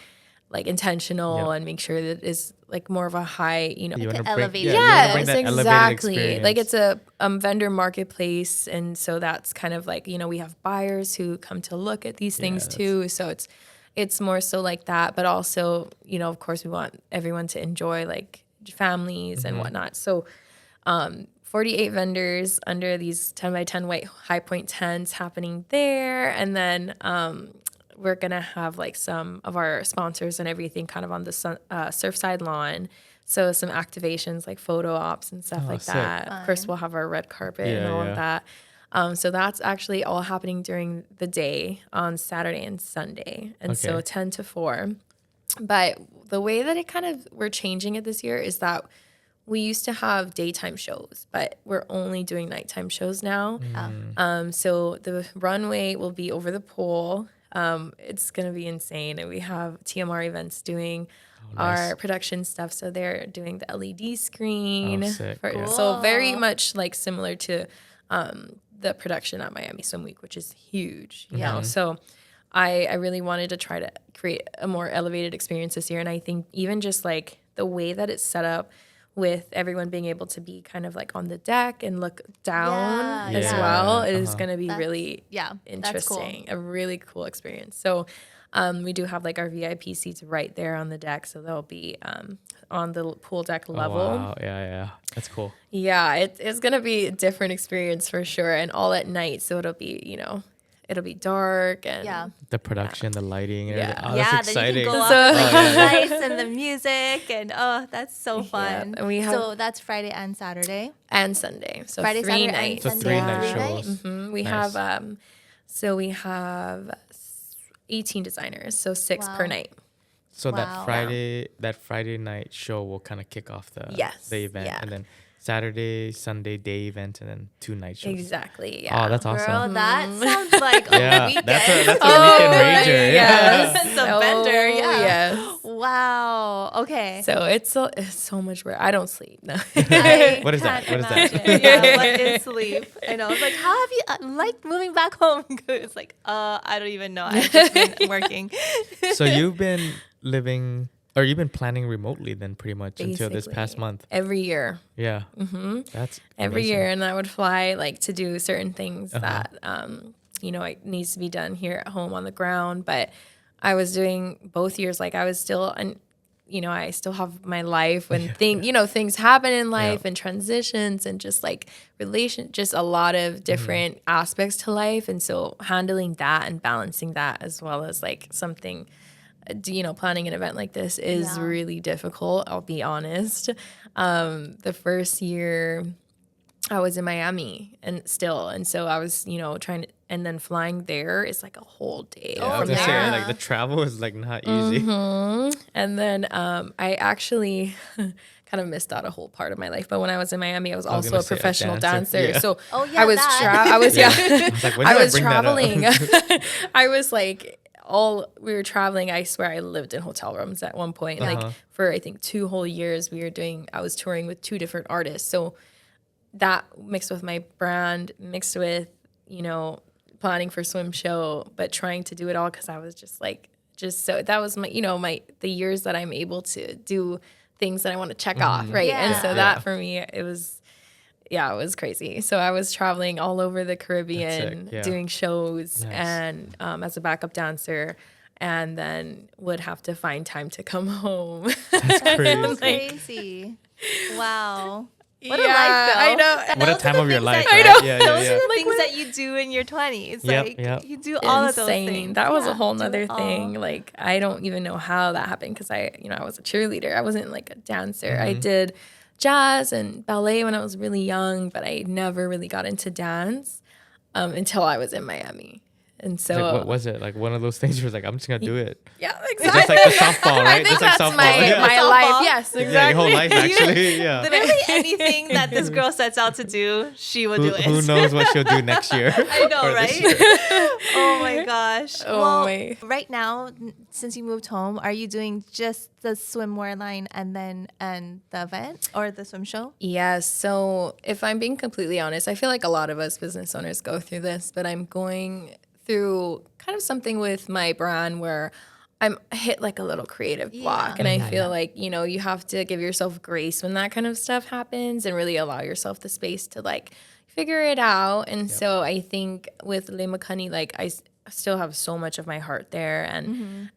like intentional and make sure that it's like more of a high, Like an elevated. Yes, exactly. Like it's a vendor marketplace. And so that's kind of like, we have buyers who come to look at these things too. So it's more so like that. But also, of course, we want everyone to enjoy like families and whatnot. So 48 vendors under these 10 by 10 white high point tents happening there. And then we're going to have like some of our sponsors and everything kind of on the Surfside lawn. So some activations like photo ops and stuff like that. Of course, we'll have our red carpet and all of that. So that's actually all happening during the day on Saturday and Sunday. And so 10 to 4. But the way that we're changing it this year is that we used to have daytime shows, but we're only doing nighttime shows now. So the runway will be over the pool. It's going to be insane. And we have TMR events doing our production stuff. So they're doing the LED screen. Cool. So very much like similar to the production at Miami Swim Week, which is huge, you know. So I really wanted to try to create a more elevated experience this year. And I think even just like the way that it's set up with everyone being able to be kind of like on the deck and look down as well is going to be really interesting. A really cool experience. So we do have like our VIP seats right there on the deck. So they'll be on the pool deck level. Oh, wow. Yeah. That's cool. Yeah, it's going to be a different experience for sure. And all at night. So it'll be, you know, it'll be dark and the production, the lighting, and Yeah. everything. Oh, that's exciting. Then you can go off with the lights and the music, and that's so fun. And we have, so that's Friday and Saturday and Sunday. So Friday, 3 Saturday, nights. and So Sunday. 3 night shows. We Nice. have 18 designers, so 6 per night. So Wow. that Friday night show will kind of kick off the event, yeah. and then Saturday, Sunday day event, and then 2 night shows. Exactly. Yeah. Oh, that's Girl, awesome. that sounds like Yeah, a weekend. that's a weekend rager. Yes. It's a bender, yeah. Yes. Wow. Okay. So it's so much work. I don't sleep. No. I What is that? can't What is that? imagine. Yeah, what is sleep? I know. It's like, how have you liked moving back home? It's like, I don't even know. I've just been working. So you've been living, or you've been planning remotely then pretty much until this past Basically, month. every year. Yeah. Mm-hmm. That's Every amazing. year, and I would fly like to do certain things that you know, it needs to be done here at home on the ground. But I was doing both years, like I was still, and you know, I still have my life when things happen in life and transitions and just like just a lot of different aspects to life. And so handling that and balancing that as well as like something, you know, planning an event like this is really difficult. I'll be honest. The first year I was in Miami and so I was, you know, trying to, and then flying there is like a whole day. Yeah, I was from gonna there. say like the travel is like not easy. And then I actually kind of missed out a whole part of my life. But when I was in Miami, I was also gonna a say a professional dancer. dancer. Yeah. So Oh, yeah, I was that. I was I was like, when did I I was bring that up? traveling. I was like we were traveling. I swear I lived in hotel rooms at one point. Like for I think 2 whole years I was touring with 2 different artists. So that mixed with my brand, mixed with, you know, planning for swim show, but trying to do it all because I was so that was my, you know, the years that I'm able to do things that I want to check off, right? Yeah. And so that for me, it was crazy. So I was traveling all over the Caribbean, doing shows and as a backup dancer, and then would have to find time to come home. That's crazy. That's crazy. Wow. What a Yeah, life, though. I know. And What a those are time the of your things life, that- right? I know. Yeah, Those yeah, are yeah. the things that you do in your 20s. Yep, Like, yep. you do all of those Insane. things. That was a Yeah, whole do nother it all. thing. Like, I don't even know how that happened because I was a cheerleader. I wasn't like a dancer. I did jazz and ballet when I was really young, but I never really got into dance until I was in Miami. And so, Like, what was it? Like one of those things where it's like, I'm just gonna do it. yeah, exactly. Just like the softball, right? I think Just like that's softball. my yeah. my Softball. life. Yes, Yeah, exactly. your whole life actually. Yeah. Literally anything that this girl sets out to do, she will do it. Who knows what she'll do next year? I know, or this right? year. Oh my gosh. Oh well, my. right now, since you moved home, are you doing just the swimwear line and the event or the swim show? Yes. So if I'm being completely honest, I feel like a lot of us business owners go through this, but I'm going through kind of something with my brand where I'm hit like a little creative block. And I feel like, you know, you have to give yourself grace when that kind of stuff happens and really allow yourself the space to like figure it out. And so I think with Leimakani, like I still have so much of my heart there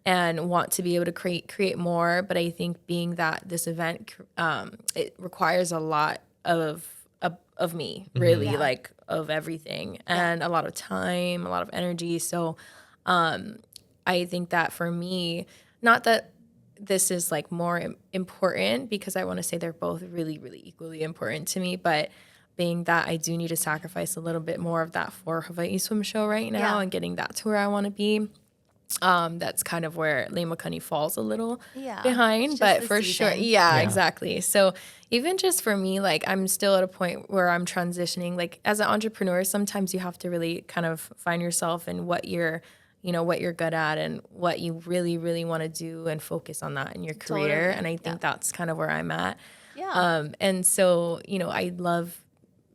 and want to be able to create more. But I think being that this event, it requires a lot of me, really, like of everything and a lot of time, a lot of energy. So I think that for me, not that this is like more important because I want to say they're both really, really equally important to me, but being that I do need to sacrifice a little bit more of that for Hawaii Swim Show right now and getting that to where I want to be. That's kind of where Leimakani falls a little behind, just but the for sure. season. Yeah, exactly. So even just for me, like I'm still at a point where I'm transitioning. Like as an entrepreneur, sometimes you have to really kind of find yourself and what you're good at and what you really, really want to do and focus on that in your career. Totally. And I think that's kind of where I'm at. Yeah. And so, you know, I love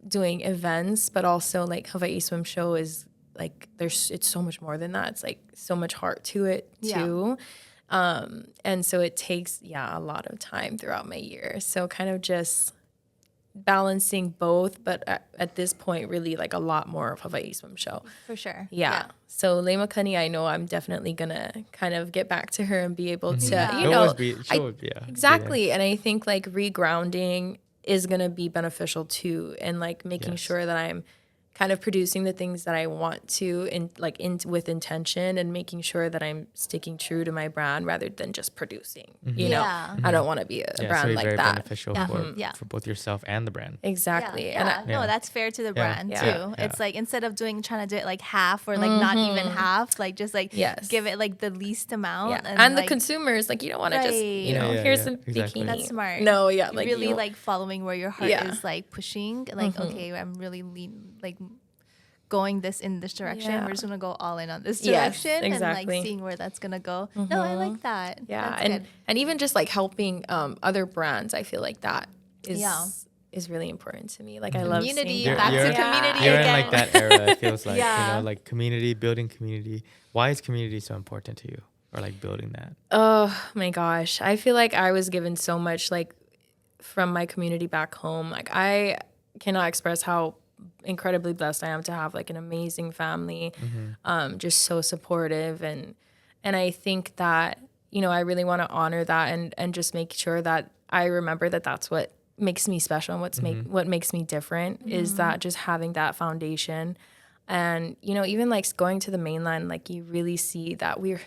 doing events, but also like Hawaii Swim Show is like it's so much more than that. It's like so much heart to it too. And so it takes a lot of time throughout my year. So kind of just balancing both, but at this point really like a lot more of Hawaii Swim Show. For sure. Yeah. So Leimakani, I know I'm definitely gonna kind of get back to her and be able to, you She'll know, always be, exactly. And I think like regrounding is gonna be beneficial too, and like making sure that I'm kind of producing the things that I want to with intention, and making sure that I'm sticking true to my brand rather than just producing. You know, I don't want to be a brand so like very that. beneficial for both yourself and the brand. Exactly. No, that's fair to the brand too. Yeah. It's like instead of trying to do it like half or like not even half, like just like give it like the least amount. And the like, consumers, like you don't want to just, you know, Yeah, here's the exactly. bikini. That's smart. No, like really you know, like following where your heart is like pushing. Like okay, I'm really going in this direction. We're just gonna go all in on this direction and like seeing where that's gonna go. No, I like that. Yeah, that's and even just like helping other brands, I feel like that is really important to me. Like I love community. seeing Back that. to community You're again. in like that era. It feels like you know, like community, building community. Why is community so important to you, or like building that? Oh my gosh, I feel like I was given so much like from my community back home. Like I cannot express how incredibly blessed I am to have like an amazing family, just so supportive, and I think that, you know, I really want to honor that and just make sure that I remember that that's what makes me special, and what makes me different is that just having that foundation. And you know, even like going to the mainland, like you really see that we're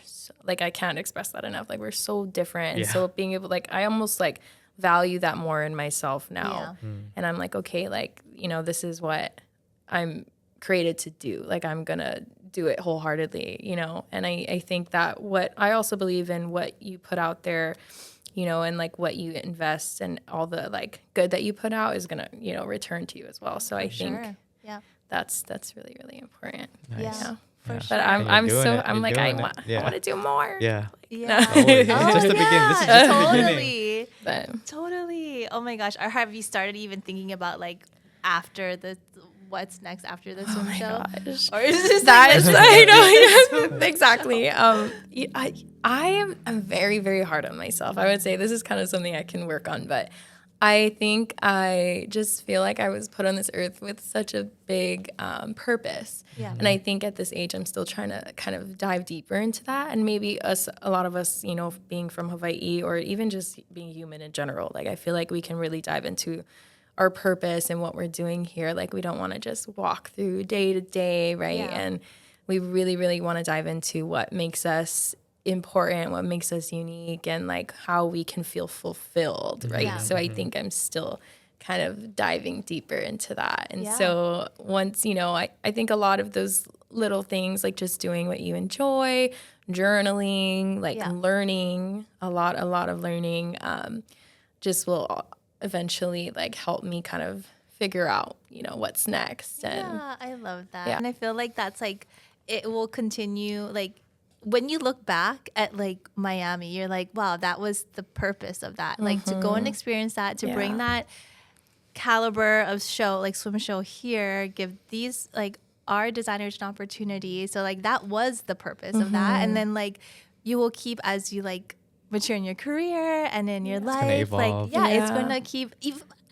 like, I can't express that enough, like we're so different. And so being able, like I almost like value that more in myself now. And I'm like, okay, like, you know, this is what I'm created to do. Like I'm gonna do it wholeheartedly, you know. And I think that what I also believe in, what you put out there, you know, and like what you invest and all the like good that you put out is gonna, you know, return to you as well. So I think that's really, really important. Nice. Yeah. But sure. I'm You're so doing it. I'm You're like I doing want it. to do more. Yeah. Yeah. No worries. This is just the beginning. This is just the beginning. Totally. But Totally. Oh my gosh. Or have you started even thinking about like after what's next after the swim show? gosh. Or is it just that like, is, I know, exactly. I'm very, very hard on myself. I would say this is kind of something I can work on, but I think I just feel like I was put on this earth with such a big purpose. Yeah. And I think at this age, I'm still trying to kind of dive deeper into that. And maybe a lot of us, you know, being from Hawaii or even just being human in general, like I feel like we can really dive into our purpose and what we're doing here. Like we don't want to just walk through day to day, right? Yeah. And we really, really want to dive into what makes us important, what makes us unique, and like how we can feel fulfilled, right? Yeah. So I think I'm still kind of diving deeper into that. And so once, you know, I think a lot of those little things, like just doing what you enjoy, journaling, like learning, a lot of learning, just will eventually like help me kind of figure out, you know, what's next. And I love that. Yeah. And I feel like that's like, it will continue. Like when you look back at like Miami, you're like, wow, that was the purpose of that. Like to go and experience that, to bring that caliber of show, like swim show here, give these like our designers an opportunity. So like that was the purpose of that. And then like you will keep as you like mature in your career and in your life. Like it's gonna keep.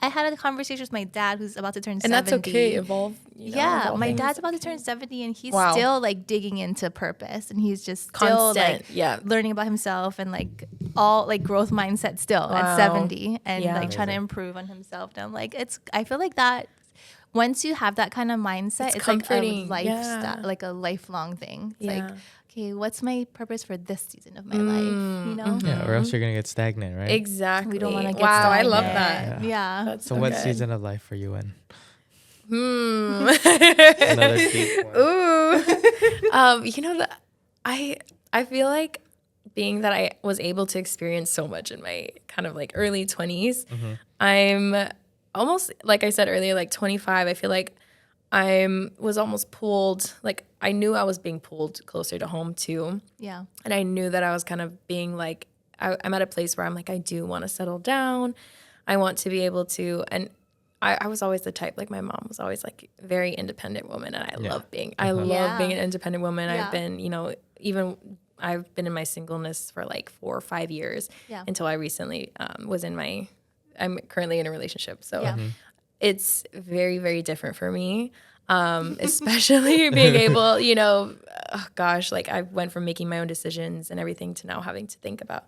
I had a conversation with my dad who's about to turn 70. and that's okay, evolve. My dad's about to turn 70 and he's still like digging into purpose, and he's just still constant, like learning about himself and like all like growth mindset still at 70 and like trying to improve on himself. And I'm like, I feel like that once you have that kind of mindset, it's comforting. Like a lifestyle, like a lifelong thing. It's like, okay, what's my purpose for this season of my life? You know? Yeah, or else you're gonna get stagnant, right? Exactly. We don't want to get Wow, I stagnant. love that. Yeah. That's So what season of life are you in? Another Another deep one. Ooh. You know, I feel like being that I was able to experience so much in my kind of like early 20s, I'm almost, like I said earlier, like 25, I feel like I was almost pulled, like I knew I was being pulled closer to home too. Yeah. And I knew that I was kind of being like, I'm at a place where I'm like, I do want to settle down. I want to be able to, and I was always the type, like my mom was always like very independent woman, and I love being an independent woman. Yeah. I've been, even I've been in my singleness for like 4 or 5 years until I recently I'm currently in a relationship. So it's very, very different for me. Especially being able, like I went from making my own decisions and everything to now having to think about,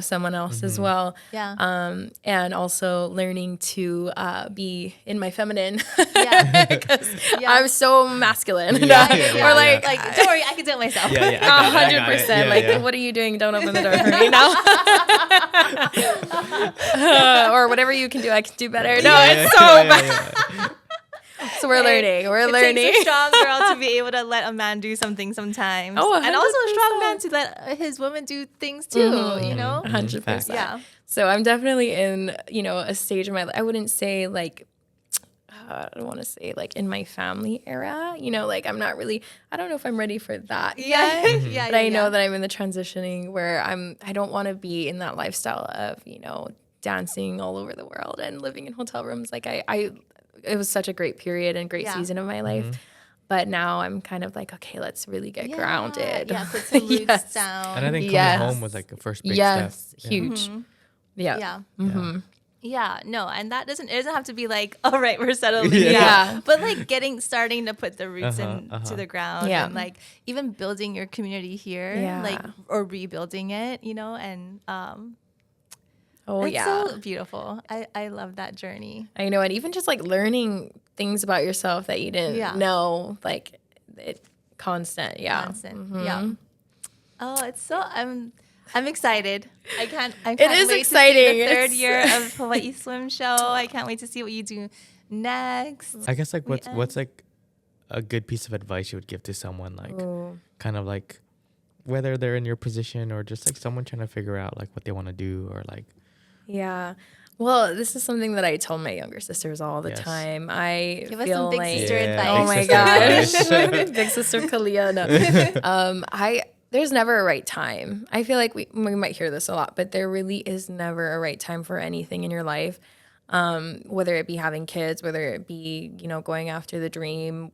someone else as well. Yeah. And also learning to be in my feminine because Yeah. I'm so masculine. Or like, don't worry, I can do it myself. 100%. Like, what are you doing? Don't open the door for me now. Or whatever you can do, I can do better. No, it's so bad. So we're learning. It takes a strong girl to be able to let a man do something sometimes. Oh, 100%. And also a strong man to let his woman do things too, 100%. Yeah. So I'm definitely in, a stage of my life. I wouldn't say like, I don't want to say like in my family era, like I'm not really, I don't know if I'm ready for that yet. But I know that I'm in the transitioning where I don't want to be in that lifestyle of, dancing all over the world and living in hotel rooms. Like it was such a great period and great season of my life. But now I'm kind of like, okay, let's really get grounded. Yeah, put some roots down. And I think coming home was like a first big step. Huge. Yeah. Yeah, no, and it doesn't have to be like, all right, we're settling. But like starting to put the roots into the ground and like even building your community here, like, or rebuilding it, and it's so beautiful. I love that journey. I know, and even just like learning things about yourself that you didn't know, like constant. Yeah. Oh, it's so I'm excited. I can't it is wait exciting. to see the third year of Hawaii Swim Show. I can't wait to see what you do next. I guess like what's like a good piece of advice you would give to someone like kind of like whether they're in your position or just like someone trying to figure out like what they want to do or like. Yeah. Well, this is something that I tell my younger sisters all the time. I Give feel us some big sister advice. Oh my gosh. Big sister Kaliʻa. No. There's never a right time. I feel like we might hear this a lot, but there really is never a right time for anything in your life. Whether it be having kids, whether it be, going after the dream,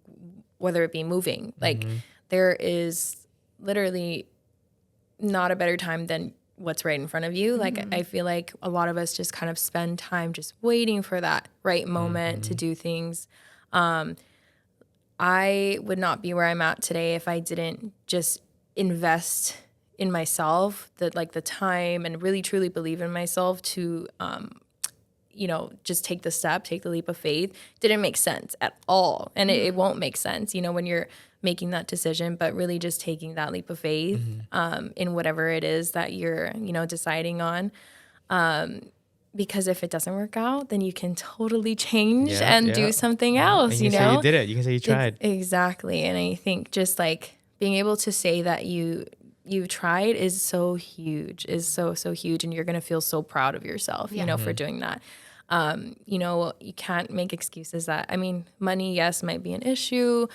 whether it be moving. Like there is literally not a better time than what's right in front of you. Like I feel like a lot of us just kind of spend time just waiting for that right moment to do things. I would not be where I'm at today if I didn't just invest in myself, the time and really truly believe in myself to just take the leap of faith. Didn't make sense at all. And it won't make sense, when you're making that decision, but really just taking that leap of faith in whatever it is that you're, deciding on. Because if it doesn't work out, then you can totally change and do something else, and you can say you did it. You can say you tried. Exactly. And I think just like being able to say that you tried is so huge, is so huge. And you're going to feel so proud of yourself, for doing that. You can't make excuses money, yes, might be an issue,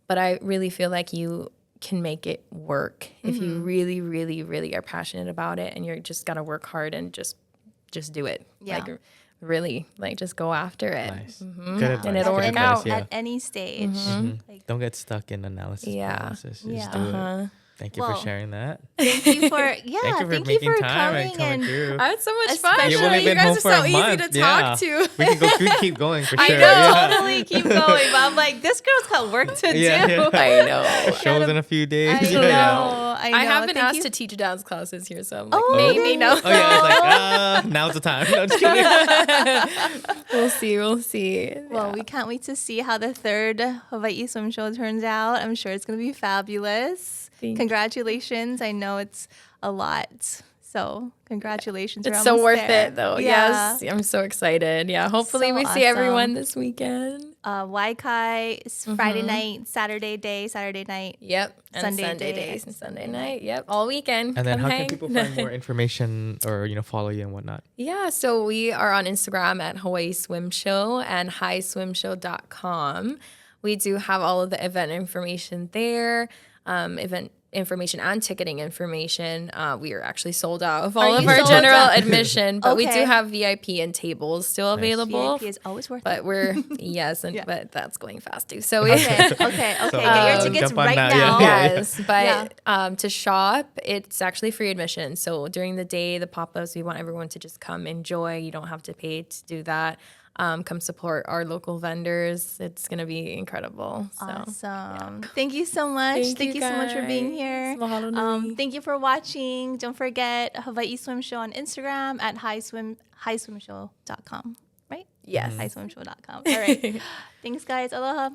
but I really feel like you can make it work if you really, really, really are passionate about it, and you're just got to work hard and just do it. Yeah. Like really, like just go after it. Nice. Mm-hmm. Good advice. And it'll work out. At any stage. Mm-hmm. Don't get stuck in analysis paralysis. Just do it. Thank you for sharing that. Thank you for thank you for coming through. I had so much fun. You've only been home for a month. Easy to talk to. We can keep going for sure. I know, totally keep going. But I'm like, this girl's got work to do. Yeah. I know. Shows in a few days. I know. I have been asked to teach dance classes here, so I'm like, maybe no. Oh yeah, I was like, now's the time. No, just kidding. We'll see. Well, we can't wait to see how the third Hawaii Swim Show turns out. I'm sure it's going to be fabulous. Congratulations. I know it's a lot. So congratulations. It's so worth it though. Yeah. Yes. I'm so excited. Yeah. Hopefully we see everyone this weekend. Waikai, Friday night, Saturday night. Yep. And Sunday days and Sunday night. Yep. All weekend. And then how can people find more information or, follow you and whatnot? Yeah. So we are on Instagram at Hawaii Swim Show and highswimshow.com. We do have all of the event information there. Event information and ticketing information. We are actually sold out of all Are of you our sold general out? admission, but we do Okay. have VIP and tables still available. VIP is always worth But it. we're but that's going fast too. So Okay. So, Get your tickets jump on right that, now. yeah. yes, but to shop, it's actually free admission. So during the day, the pop-ups, we want everyone to just come enjoy. You don't have to pay to do that. Come support our local vendors. It's going to be incredible. So. Awesome. Thank you so much. Thank you so much for being guys. here. Mahalo nui. Thank you for watching. Don't forget Hawaii Swim Show on Instagram at highswimshow.com. Right? Yes. Highswimshow.com. All right. Thanks, guys. Aloha.